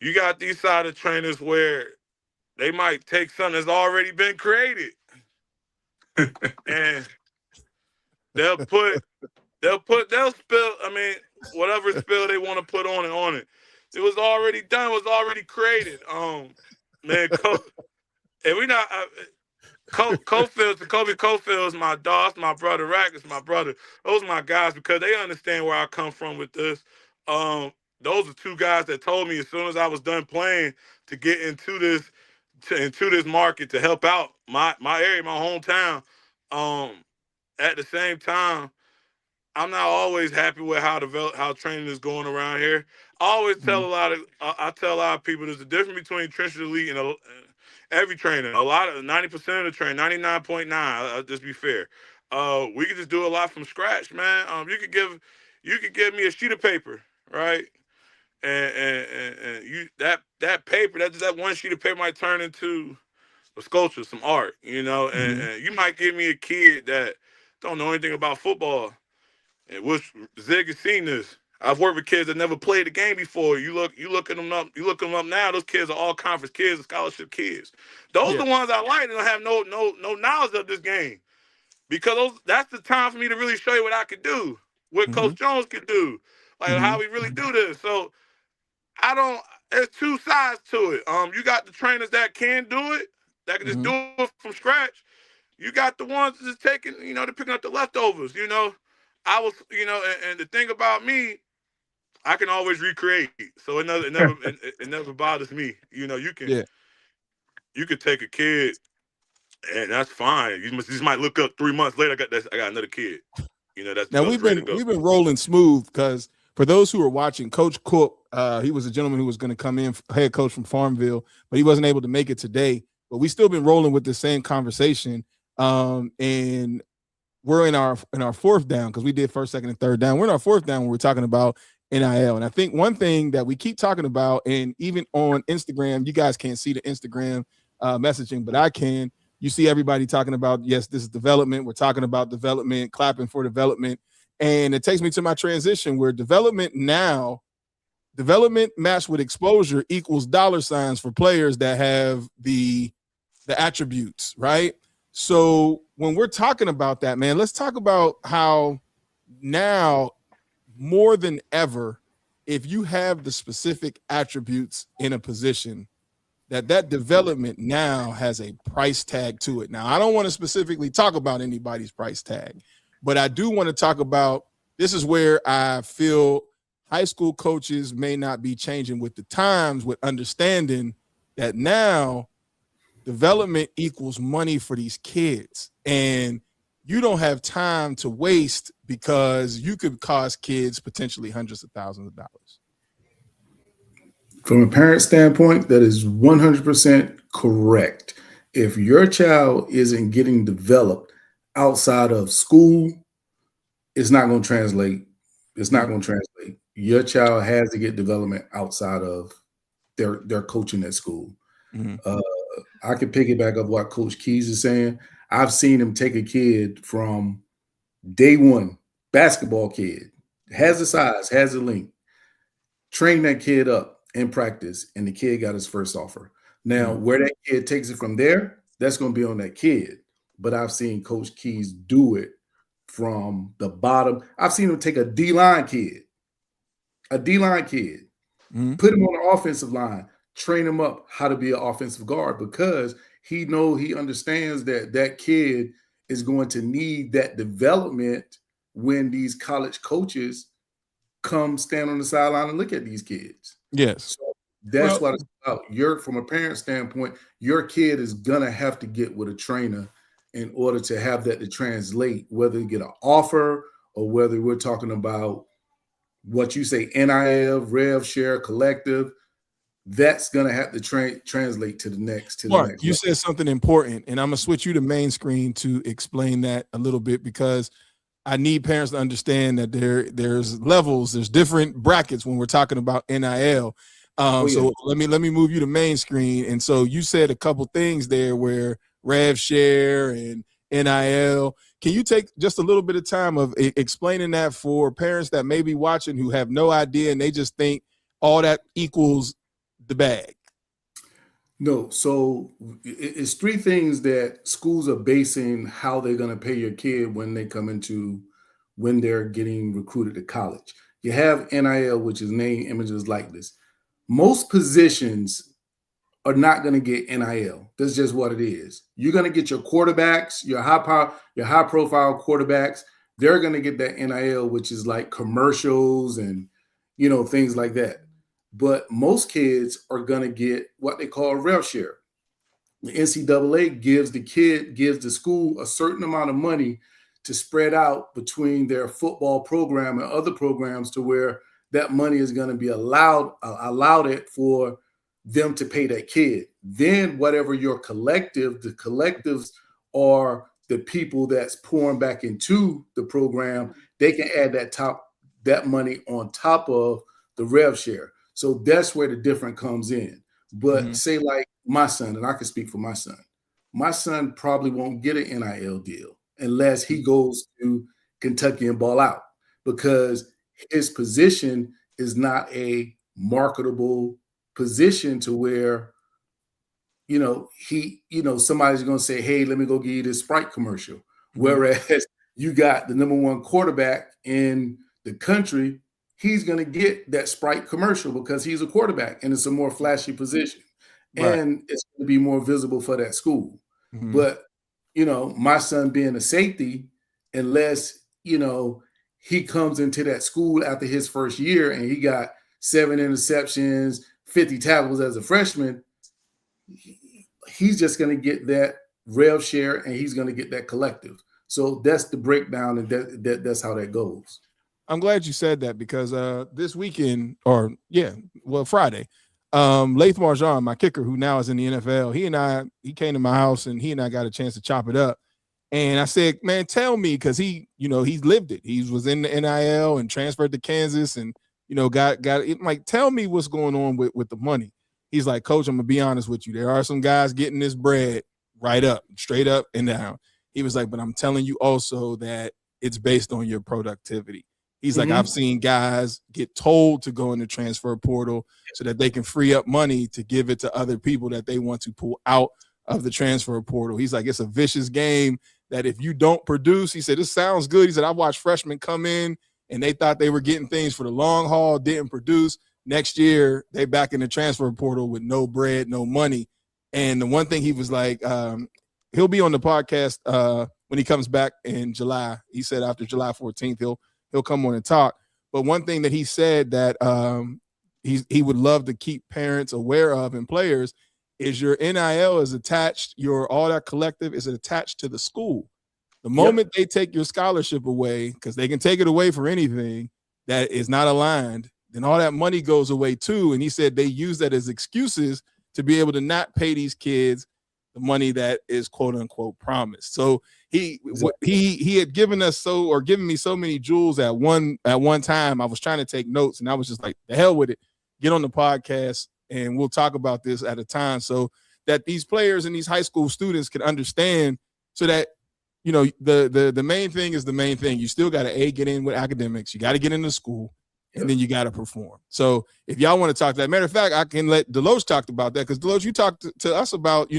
You got these side of trainers where they might take something that's already been created and they'll spill, I mean, whatever spill they want to put on it. It was already done, was already created. Man, and we not Cofield, Kobe Cofield is my dog, my brother. Rack is my brother. Those are my guys because they understand where I come from with this. Those are two guys that told me as soon as I was done playing to get into this market to help out my area, my hometown. At the same time, I'm not always happy with how training is going around here. I always tell I tell a lot of people there's a difference between Trenches Elite and every trainer. 90% of the train, 99.9. I'll just be fair. We could just do a lot from scratch, man. You could give me a sheet of paper, right? And you that paper, that one sheet of paper might turn into a sculpture, some art, and you might give me a kid that don't know anything about football. And which Zig has seen this. I've worked with kids that never played the game before. You look at them up. You look them up now. Those kids are all conference kids and scholarship kids. Those are the ones I like that don't have no knowledge of this game, because that's the time for me to really show you what I could do, what Coach Jones could do, like how we really do this. So there's two sides to it. You got the trainers that can do it, that can just do it from scratch. You got the ones that's just taking, they're picking up the leftovers. I was, and the thing about me, I can always recreate, so it never bothers me. You could take a kid, and that's fine. You just might look up 3 months later. I got another kid. That's now we've been rolling smooth because for those who are watching, Coach Cook, he was a gentleman who was going to come in, head coach from Farmville, but he wasn't able to make it today. But we still been rolling with the same conversation, and we're in our fourth down because we did first, second, and third down. We're in our fourth down when we're talking about NIL. And I think one thing that we keep talking about, and even on Instagram, you guys can't see the Instagram messaging, but I can. You see everybody talking about, yes, this is development. We're talking about development, clapping for development. And it takes me to my transition where development matched with exposure equals $ for players that have the attributes, right? So when we're talking about that, man, let's talk about how now more than ever, if you have the specific attributes in a position, that development now has a price tag to it. Now, I don't want to specifically talk about anybody's price tag, but I do want to talk about, this is where I feel high school coaches may not be changing with the times, with understanding that now development equals money for these kids. And you don't have time to waste because you could cost kids potentially hundreds of thousands of dollars. From a parent standpoint, that is 100% correct. If your child isn't getting developed outside of school, it's not going to translate. It's not going to translate. Your child has to get development outside of their coaching at school. I can piggyback up what Coach Keys is saying. I've seen him take a kid from day one, basketball kid, has the size, has the length, train that kid up in practice, and the kid got his first offer. Now, where that kid takes it from there, that's going to be on that kid. But I've seen Coach Keys do it from the bottom. I've seen him take a D-line kid, put him on the offensive line, train him up how to be an offensive guard, because he understands that kid is going to need that development when these college coaches come stand on the sideline and look at these kids. Yes. So that's what it's about. From a parent standpoint, your kid is going to have to get with a trainer in order to have that to translate, whether you get an offer or whether we're talking about what you say, NIL, rev share, collective. That's going to have to translate to the next. Mark, you said something important, and I'm going to switch you to main screen to explain that a little bit, because I need parents to understand that there's levels, there's different brackets when we're talking about NIL. So let me move you to main screen. And so you said a couple things there where rev share and NIL. Can you take just a little bit of time of explaining that for parents that may be watching who have no idea and they just think all that equals the bag? No, so it's three things that schools are basing how they're going to pay your kid when they're getting recruited to college. You have NIL, which is name, images, likeness. Most positions are not going to get NIL. That's just what it is. You're going to get your quarterbacks, your high profile quarterbacks. They're going to get that NIL, which is like commercials and things like that. But most kids are going to get what they call a rev share. The NCAA gives the school a certain amount of money to spread out between their football program and other programs to where that money is going to be allowed it for them to pay that kid. Then whatever the collectives are the people that's pouring back into the program, they can add that money on top of the rev share. So that's where the difference comes in. But say like my son, and I can speak for my son probably won't get an NIL deal unless he goes to Kentucky and ball out, because his position is not a marketable position to where, somebody's going to say, hey, let me go give you this Sprite commercial. Mm-hmm. Whereas you got the number one quarterback in the country, he's going to get that Sprite commercial because he's a quarterback and it's a more flashy position. Right. And it's going to be more visible for that school. Mm-hmm. But, my son being a safety, unless, he comes into that school after his first year and he got 7 interceptions, 50 tackles as a freshman, he's just going to get that rev share and he's going to get that collective. So that's the breakdown, and that's how that goes. I'm glad you said that because this weekend, Friday, Laith Marjan, my kicker, who now is in the NFL, he came to my house and he and I got a chance to chop it up. And I said, man, tell me, because he's lived it. He was in the NIL and transferred to Kansas and, got it. Like, tell me what's going on with the money. He's like, Coach, I'm going to be honest with you. There are some guys getting this bread right up, straight up and down. He was like, but I'm telling you also that it's based on your productivity. He's like, I've seen guys get told to go in the transfer portal so that they can free up money to give it to other people that they want to pull out of the transfer portal. He's like, it's a vicious game that if you don't produce, he said, this sounds good. He said, I watched freshmen come in and they thought they were getting things for the long haul, didn't produce. Next year, they back in the transfer portal with no bread, no money. And the one thing he was like, he'll be on the podcast when he comes back in July. He said after July 14th, he'll come on and talk. But one thing that he said that he would love to keep parents aware of and players is your NIL is attached, all that collective is attached to the school. The moment they take your scholarship away, because they can take it away for anything that is not aligned, then all that money goes away too. And he said they use that as excuses to be able to not pay these kids the money that is quote unquote promised. So he had given me so many jewels at one time. I was trying to take notes and I was just like, the hell with it. Get on the podcast and we'll talk about this at a time so that these players and these high school students can understand, so that, the main thing is the main thing. You still got to get in with academics. You got to get into school and then you got to perform. So if y'all want to talk to that, matter of fact, I can let Deloach talk about that, because Deloach, you talked to us about,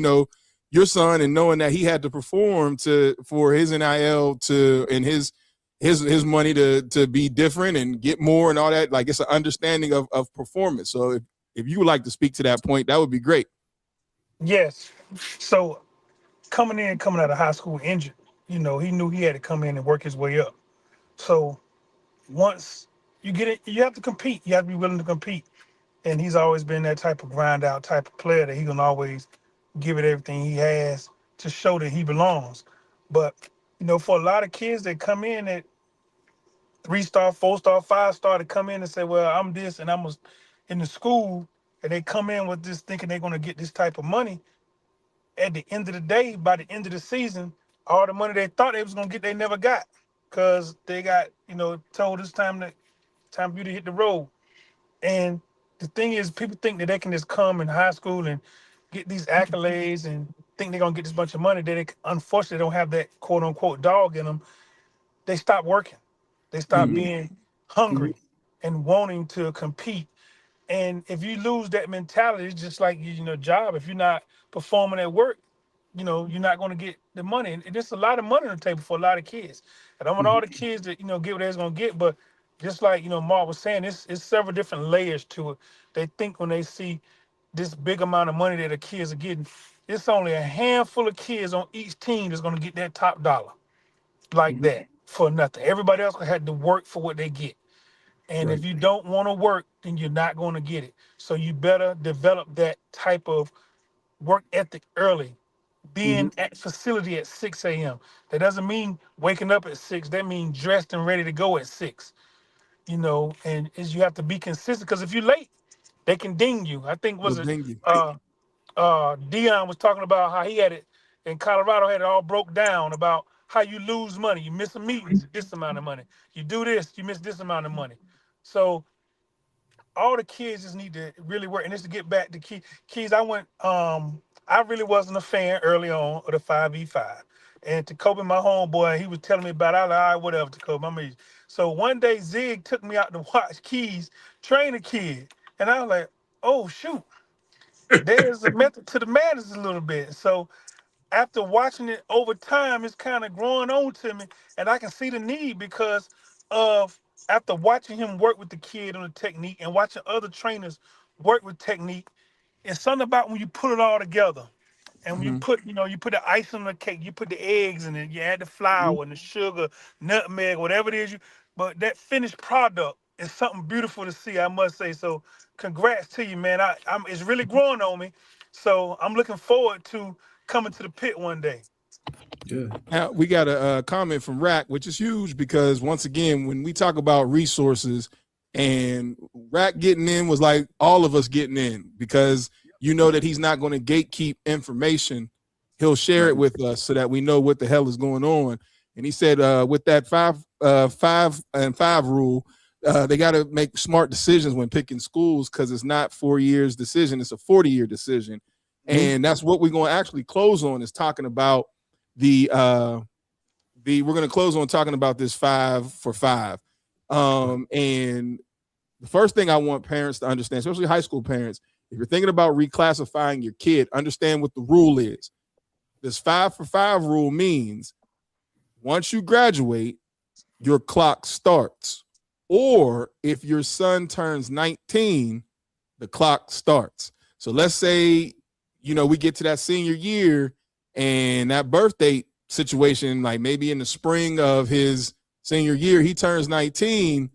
your son and knowing that he had to perform for his NIL and his money to be different and get more and all that. Like, it's an understanding of performance. So if you would like to speak to that point, that would be great. Yes. So coming out of high school injured, he knew he had to come in and work his way up. So once you get it, you have to compete. You have to be willing to compete. And he's always been that type of grind out type of player that he can always give it everything he has to show that he belongs. But, for a lot of kids that come in at 3-star, 4-star, 5-star to come in and say, well, I'm this and I'm in the school, and they come in with this thinking they're going to get this type of money. At the end of the day, by the end of the season, all the money they thought they was going to get, they never got, because they got, told it's time for you to hit the road. And the thing is, people think that they can just come in high school and get these accolades and think they're going to get this bunch of money. They unfortunately don't have that quote unquote dog in them. They stop working. They stop being hungry and wanting to compete And if you lose that mentality, it's just like job. If you're not performing at work, you're not going to get the money. And there's a lot of money on the table for a lot of kids. And I want all the kids to get what they're going to get. But just like Mark was saying, it's several different layers to it. They think when they see this big amount of money that the kids are getting, it's only a handful of kids on each team that's going to get that top dollar like that for nothing. Everybody else had to work for what they get. And Right. if you don't want to work, then you're not going to get it. So you better develop that type of work ethic early. Being at facility at 6 a.m. That doesn't mean waking up at 6. That means dressed and ready to go at 6. And is you have to be consistent, because if you're late, they can ding you. I think They'll was it ding you. Dion was talking about how he had it in Colorado, had it all broke down about how you lose money. You miss a meeting, this amount of money. You do this, you miss this amount of money. So all the kids just need to really work. And just to get back to keys, I really wasn't a fan early on of the 5v5. And Jacoby, my homeboy, he was telling me about it. I was like, all right, whatever, Jacoby. So one day Zig took me out to watch Keys train a kid. And I was like, oh shoot, there's a method to the madness a little bit. So after watching it over time, it's kind of growing on to me, and I can see the need because of after watching him work with the kid on the technique and watching other trainers work with technique. It's something about when you put it all together. And when you Mhm. put, you put the ice on the cake, you put the eggs in it, you add the flour and the sugar, nutmeg, whatever it is but that finished product is something beautiful to see, I must say. So congrats to you, man. It's really growing on me. So I'm looking forward to coming to the pit one day. Yeah. Now, we got a comment from Rack, which is huge because once again, when we talk about resources, and Rack getting in was like all of us getting in, because that he's not going to gatekeep information. He'll share it with us so that we know what the hell is going on. And he said with that 5-5 rule, they got to make smart decisions when picking schools, because it's not 4 years decision, it's a 40-year decision. And that's what we're going to actually close on, is talking about we're going to close on talking about this 5 for 5. And the first thing I want parents to understand, especially high school parents, if you're thinking about reclassifying your kid, understand what the rule is. This 5 for 5 rule means once you graduate, your clock starts. Or if your son turns 19, the clock starts. So let's say, we get to that senior year and that birthday situation, like maybe in the spring of his senior year, he turns 19,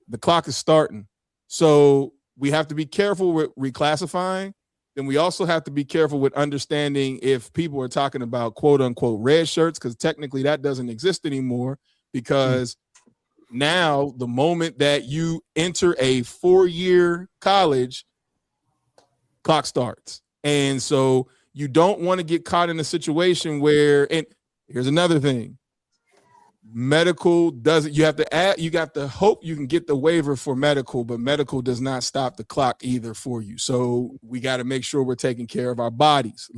the clock is starting. So we have to be careful with reclassifying. Then we also have to be careful with understanding if people are talking about quote unquote red shirts, because technically that doesn't exist anymore, because now the moment that you enter a 4-year college, clock starts. And so you don't want to get caught in a situation where, and here's another thing, medical doesn't, you got to hope you can get the waiver for medical, but medical does not stop the clock either for you. So we got to make sure we're taking care of our bodies.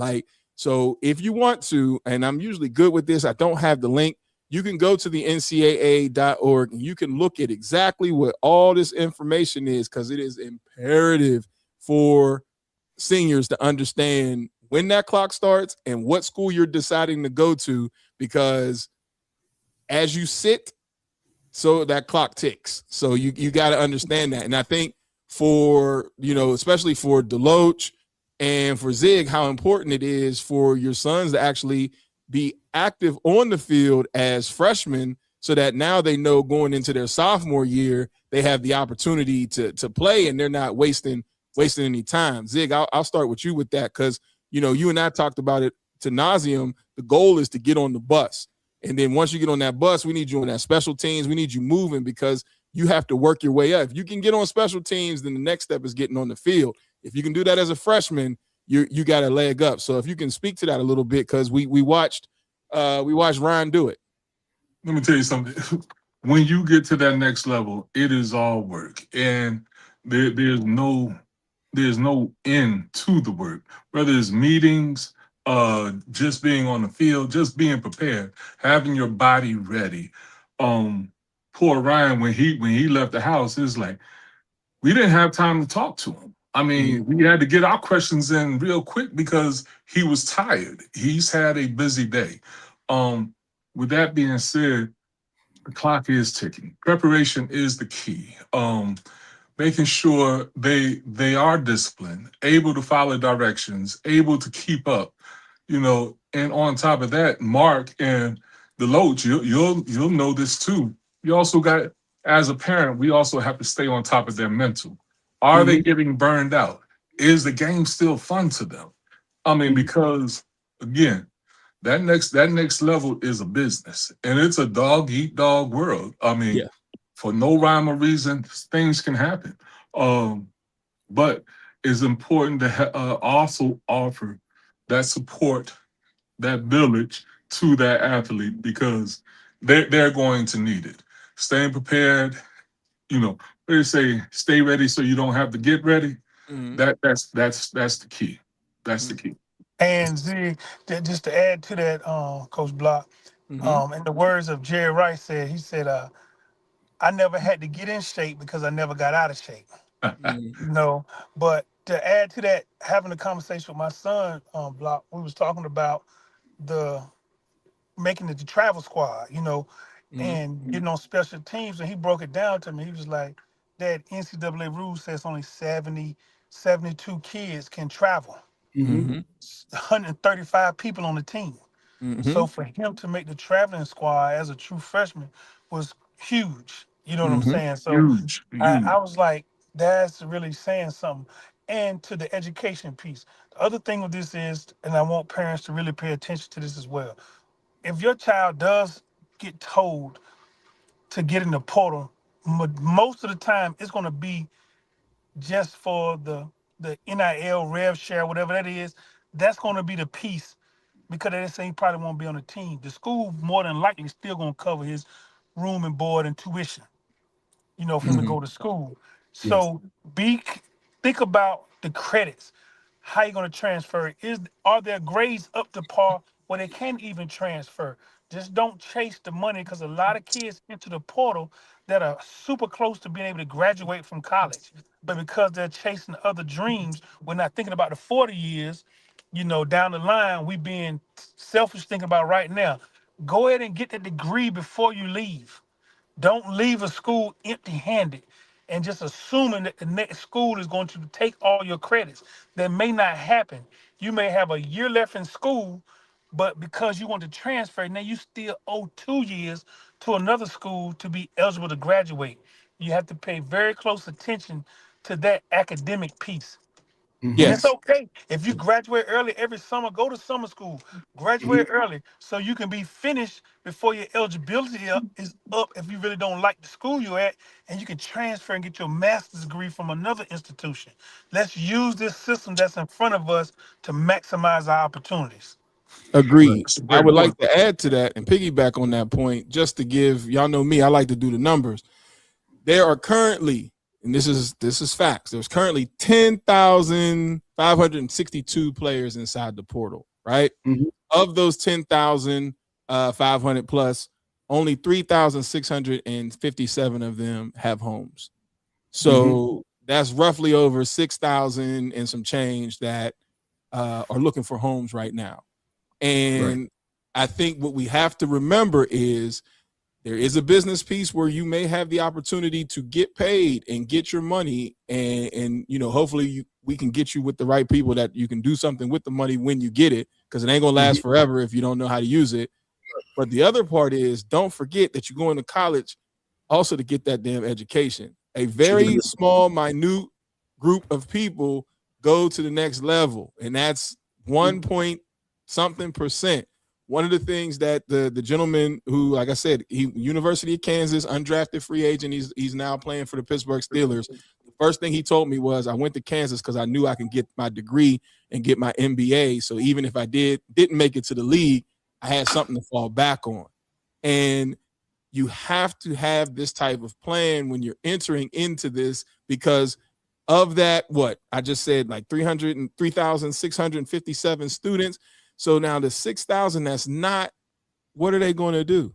So if you want to, and I'm usually good with this, I don't have the link, you can go to the ncaa.org and you can look at exactly what all this information is, because it is imperative for seniors to understand when that clock starts and what school you're deciding to go to, because as you sit, so that clock ticks. So you got to understand that. And I think for, especially for Deloach and for Zig, how important it is for your sons to actually be active on the field as freshmen, so that now they know going into their sophomore year, they have the opportunity to play and they're not wasting any time. Zig, I'll start with you with that, because, you and I talked about it to nauseum. The goal is to get on the bus. And then once you get on that bus, we need you on that special teams. We need you moving, because you have to work your way up. If you can get on special teams, then the next step is getting on the field. If you can do that as a freshman, you got a leg up. So if you can speak to that a little bit, because we watched Ryan do it. Let me tell you something. When you get to that next level, it is all work, and there's no end to the work. Whether it's meetings, just being on the field, just being prepared, having your body ready. Poor Ryan, when he left the house, it's like, we didn't have time to talk to him. I mean, we had to get our questions in real quick because he was tired. He's had a busy day. With that being said, the clock is ticking. Preparation is the key. Making sure they are disciplined, able to follow directions, able to keep up, and on top of that, Mark and Deloach, you'll know this too. You also got, as a parent, we also have to stay on top of their mental. Are they getting burned out? Is the game still fun to them? I mean, because again, that next level is a business, and it's a dog eat dog world. I mean, Yeah. for no rhyme or reason, things can happen. But it's important to also offer that support, that village to that athlete because they're going to need it. Staying prepared, they say stay ready so you don't have to get ready. That's the key. That's the key. And Z, just to add to that, Coach Block, in the words of Jerry Rice he said, I never had to get in shape because I never got out of shape. But to add to that, having a conversation with my son, Block, we was talking about the making it the travel squad, and getting on special teams, and he broke it down to me. He was like, that NCAA rule says only 72 kids can travel. 135 people on the team. So for him to make the traveling squad as a true freshman was huge. You know what I'm saying? So Huge. I was like, that's really saying something. And to the education piece. The other thing with this is, and I want parents to really pay attention to this as well. If your child does get told to get in the portal, most of the time it's going to be just for the NIL rev share, whatever that is. That's going to be the piece because they say he probably won't be on the team. The school more than likely still going to cover his room and board and tuition, for him to go to school. So think about the credits. How you going to transfer? Are there grades up to par where they can't even transfer? Just don't chase the money because a lot of kids enter the portal that are super close to being able to graduate from college. But because they're chasing other dreams, we're not thinking about the 40 years, down the line, we being selfish thinking about right now. Go ahead and get that degree before you leave. Don't leave a school empty-handed and just assuming that the next school is going to take all your credits. That may not happen. You may have a year left in school, but because you want to transfer, now you still owe 2 years to another school to be eligible to graduate. You have to pay very close attention to that academic piece. And it's Yes. okay. If you graduate early every summer, go to summer school. Graduate early so you can be finished before your eligibility is up if you really don't like the school you're at, and you can transfer and get your master's degree from another institution. Let's use this system that's in front of us to maximize our opportunities. Agreed. That's a I great would point. like to add to that and piggyback on that point, just to give y'all know me, I like to do the numbers. There are currently, and this is facts, there's currently 10,562 players inside the portal, right? Of those 10,500 plus, only 3,657 of them have homes. So that's roughly over 6,000 and some change that are looking for homes right now. And I think what we have to remember is there is a business piece where you may have the opportunity to get paid and get your money, and hopefully we can get you with the right people that you can do something with the money when you get it, because it ain't gonna last forever if you don't know how to use it. But the other part is, don't forget that you're going to college also to get that damn education. A very small, minute group of people go to the next level, and that's 1 point something percent. One of the things that the gentleman who, like I said, he University of Kansas, undrafted free agent, he's now playing for the Pittsburgh Steelers. The first thing he told me was, I went to Kansas because I knew I can get my degree and get my MBA. So even if I didn't make it to the league, I had something to fall back on. And you have to have this type of plan when you're entering into this, because of that, what I just said, like 3,657 students. So now the 6,000 that's not, what are they going to do?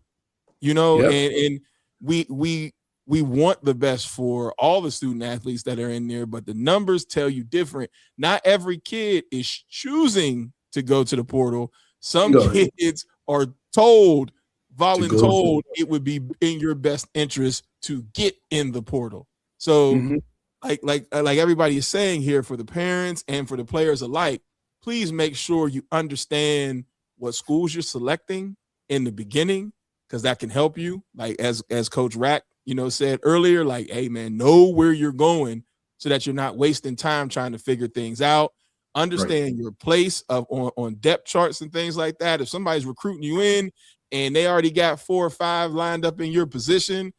And we we want the best for all the student athletes that are in there, but the numbers tell you different. Not every kid is choosing to go to the portal. Some kids are told, voluntold, it would be in your best interest to get in the portal. So like everybody is saying here, for the parents and for the players alike, please make sure you understand what schools you're selecting in the beginning, because that can help you. Like as Coach Rack, said earlier, like, hey man, know where you're going so that you're not wasting time trying to figure things out. Understand your place on depth charts and things like that. If somebody's recruiting you in and they already got 4 or 5 lined up in your position,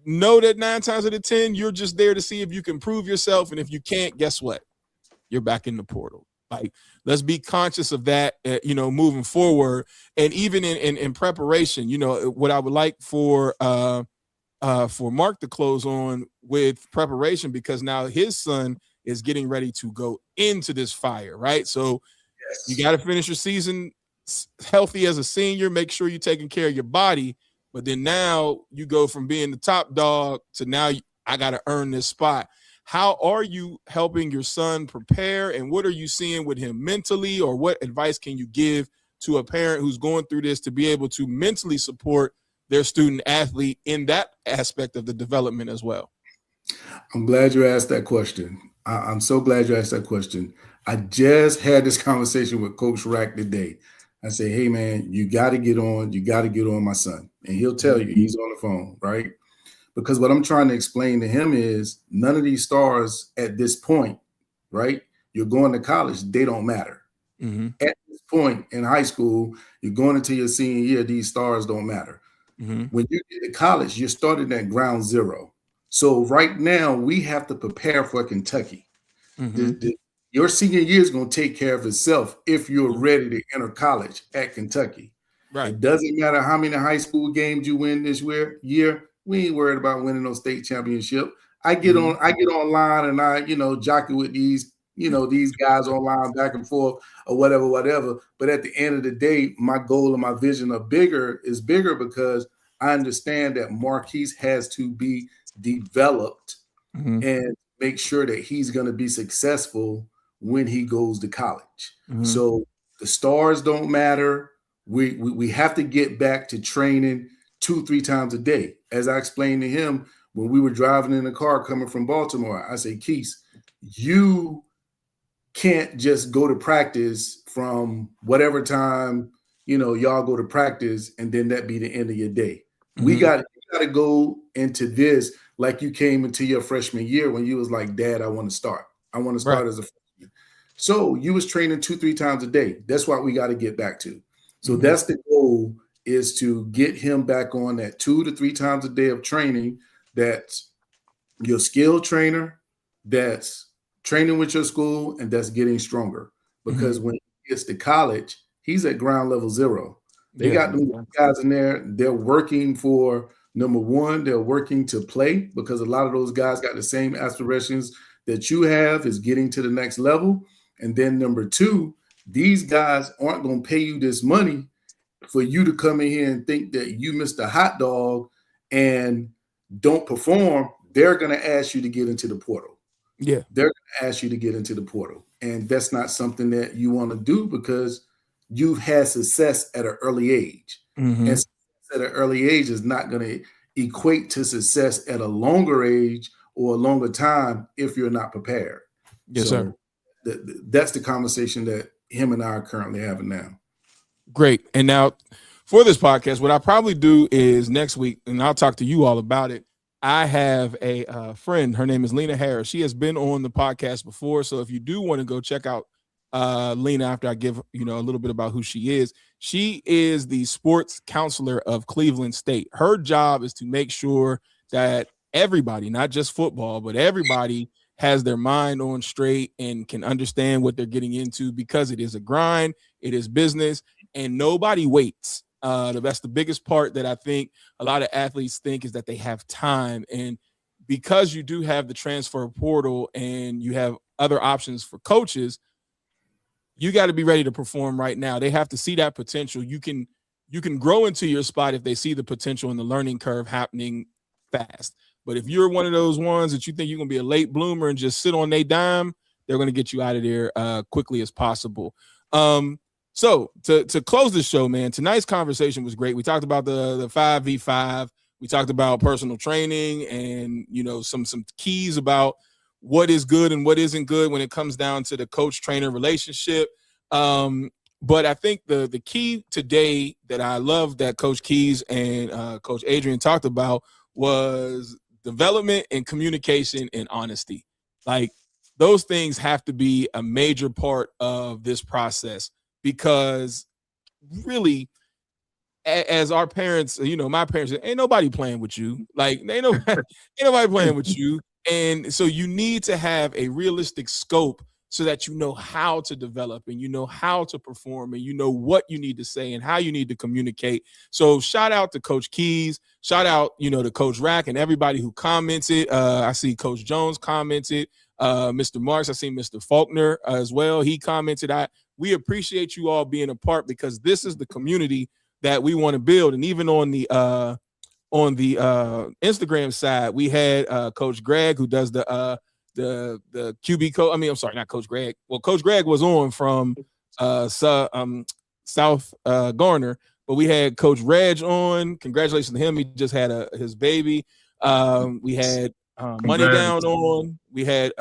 know that 9 times out of 10, you're just there to see if you can prove yourself. And if you can't, guess what? You're back in the portal. Like, let's be conscious of that, moving forward. And even in preparation, what I would like for Mark to close on with preparation, because now his son is getting ready to go into this fire, right? So you got to finish your season healthy as a senior. Make sure you're taking care of your body. But then now you go from being the top dog to now I got to earn this spot. How are you helping your son prepare, and what are you seeing with him mentally, or what advice can you give to a parent who's going through this to be able to mentally support their student athlete in that aspect of the development as well? I'm glad you asked that question. I'm so glad you asked that question. I just had this conversation with Coach Rack today. I say, hey man, you got to get on. You got to get on my son. And he'll tell you, he's on the phone, right? Because what I'm trying to explain to him is none of these stars at this point, right? You're going to college, they don't matter. At this point in high school, you're going into your senior year, these stars don't matter. When you get to college, you're starting at ground zero. So right now, we have to prepare for Kentucky. Your senior year is going to take care of itself if you're ready to enter college at Kentucky. Right. It doesn't matter how many high school games you win this year. We ain't worried about winning no state championship. I get online and I, jockey with these, these guys online back and forth or whatever. But at the end of the day, my goal and my vision is bigger because I understand that Marquise has to be developed and make sure that he's going to be successful when he goes to college. So the stars don't matter. We have to get back to training 2-3 times a day. As I explained to him when we were driving in the car coming from Baltimore, I say, Keith, you can't just go to practice from whatever time, y'all go to practice and then that be the end of your day. You got to go into this like you came into your freshman year when you was like, Dad, I want to start. I want to start as a freshman. So you was training 2-3 times a day. That's what we got to get back to. So that's the goal, is to get him back on that 2 to 3 times a day of training. That's your skill trainer, that's training with your school, and that's getting stronger. Because when he gets to college, he's at ground level zero. They got them guys in there. They're working for, number one, they're working to play, because a lot of those guys got the same aspirations that you have, is getting to the next level. And then number two, these guys aren't going to pay you this money for you to come in here and think that you missed a hot dog and don't perform. They're going to ask you to get into the portal. They're going to ask you to get into the portal. And that's not something that you want to do, because you've had success at an early age. And success at an early age is not going to equate to success at a longer age or a longer time if you're not prepared. Yes, sir. That's the conversation that him and I are currently having now. Great. And now for this podcast, what I'll probably do is next week, and I'll talk to you all about it, I have a friend. Her name is Lena Harris. She has been on the podcast before. So if you do want to go check out Lena after I give, a little bit about who she is the sports counselor of Cleveland State. Her job is to make sure that everybody, not just football, but everybody has their mind on straight and can understand what they're getting into, because it is a grind, it is business, and nobody waits. That's the biggest part that I think a lot of athletes think, is that they have time. And because you do have the transfer portal and you have other options for coaches, you got to be ready to perform right now. They have to see that potential. You can grow into your spot if they see the potential and the learning curve happening fast. But if you're one of those ones that you think you're going to be a late bloomer and just sit on their dime, they're going to get you out of there quickly as possible. So to close the show, man, tonight's conversation was great. We talked about the 5v5. We talked about personal training and, you know, some keys about what is good and what isn't good when it comes down to the coach-trainer relationship. But I think the key today that I love that Coach Keys and Coach Adrian talked about was development and communication and honesty. Like, those things have to be a major part of this process, because really, as our parents, you know, my parents, ain't nobody playing with you. Like, ain't nobody playing with you. And so you need to have a realistic scope so that you know how to develop and you know how to perform and you know what you need to say and how you need to communicate. So shout out to Coach Keys, shout out, you know, to Coach Rack and everybody who commented. I see Coach Jones commented, Mr. Marks, I see Mr. Faulkner as well. He commented. We appreciate you all being a part, because this is the community that we want to build. And even on the Instagram side, we had Coach Greg, who does the QB coach. I mean, I'm sorry, not Coach Greg. Well, Coach Greg was on from South Garner, but we had Coach Reg on. Congratulations to him. He just had his baby. We had Money Down on. We had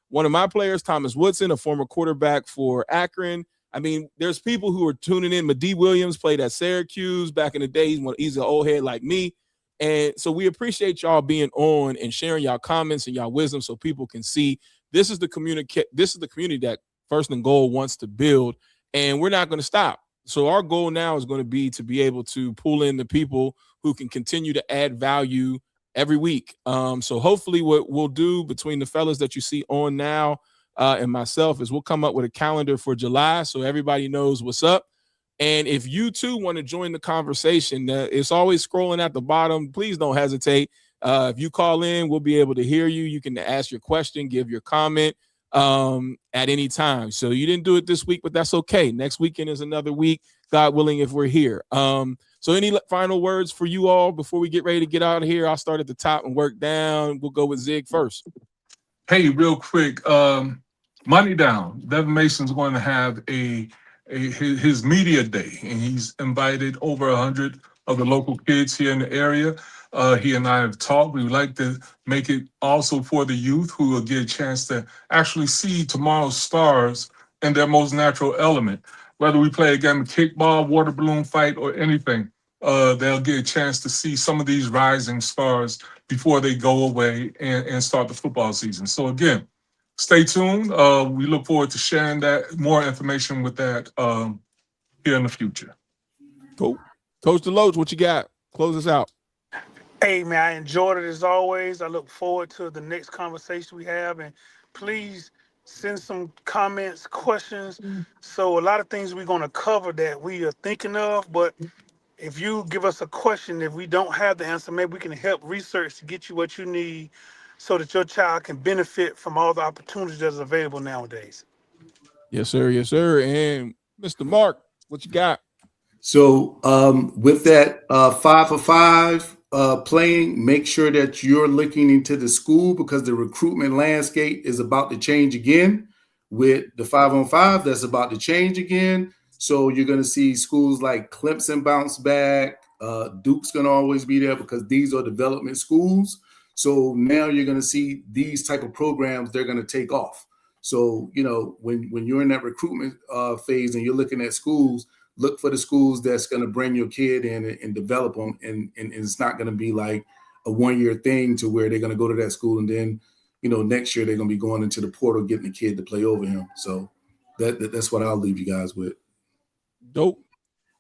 one of my players, Thomas Woodson, a former quarterback for Akron. I mean, there's people who are tuning in. Madi Williams played at Syracuse back in the day. He's an old head like me. And so we appreciate y'all being on and sharing y'all comments and y'all wisdom so people can see this is the community that First and Goal wants to build, and we're not going to stop. So our goal now is going to be able to pull in the people who can continue to add value every week. So hopefully what we'll do between the fellas that you see on now and myself is we'll come up with a calendar for July so everybody knows what's up. And if you too want to join the conversation, it's always scrolling at the bottom. Please don't hesitate. If you call in, we'll be able to hear you. You can ask your question, give your comment at any time. So you didn't do it this week, but that's okay. Next weekend is another week, God willing, if we're here. So any final words for you all before we get ready to get out of here? I'll start at the top and work down. We'll go with Zig first. Hey, real quick, Money Down. Devin Mason's going to have his media day, and he's invited over 100 of the local kids here in the area. He and I have talked. We would like to make it also for the youth, who will get a chance to actually see tomorrow's stars in their most natural element. Whether we play a game of kickball, water balloon fight, or anything, they'll get a chance to see some of these rising stars before they go away and start the football season. So again, stay tuned. We look forward to sharing that more information with that here in the future. Cool. Coach DeLoach, what you got? Close us out. Hey, man, I enjoyed it as always. I look forward to the next conversation we have. And please send some comments, questions. So a lot of things we're going to cover that we are thinking of. But if you give us a question, if we don't have the answer, maybe we can help research to get you what you need so that your child can benefit from all the opportunities that's available nowadays. Yes, sir. Yes, sir. And Mr. Mark, what you got? So with that 5 for 5 playing, make sure that you're looking into the school, because the recruitment landscape is about to change again. With the 5-on-5, that's about to change again. So you're going to see schools like Clemson bounce back. Duke's going to always be there because these are development schools. So now you're going to see these type of programs, they're going to take off. So, you know, when you're in that recruitment phase and you're looking at schools, look for the schools that's going to bring your kid in and develop them. And it's not going to be like a 1-year thing to where they're going to go to that school and then, you know, next year they're going to be going into the portal, getting the kid to play over him. So that's what I'll leave you guys with. Dope.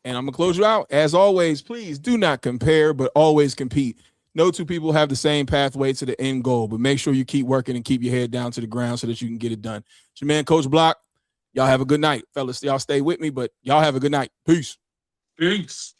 And I'm going to close you out. As always, please do not compare, but always compete. No two people have the same pathway to the end goal, but make sure you keep working and keep your head down to the ground so that you can get it done. It's your man, Coach Block. Y'all have a good night, fellas. Y'all stay with me, but y'all have a good night. Peace. Peace.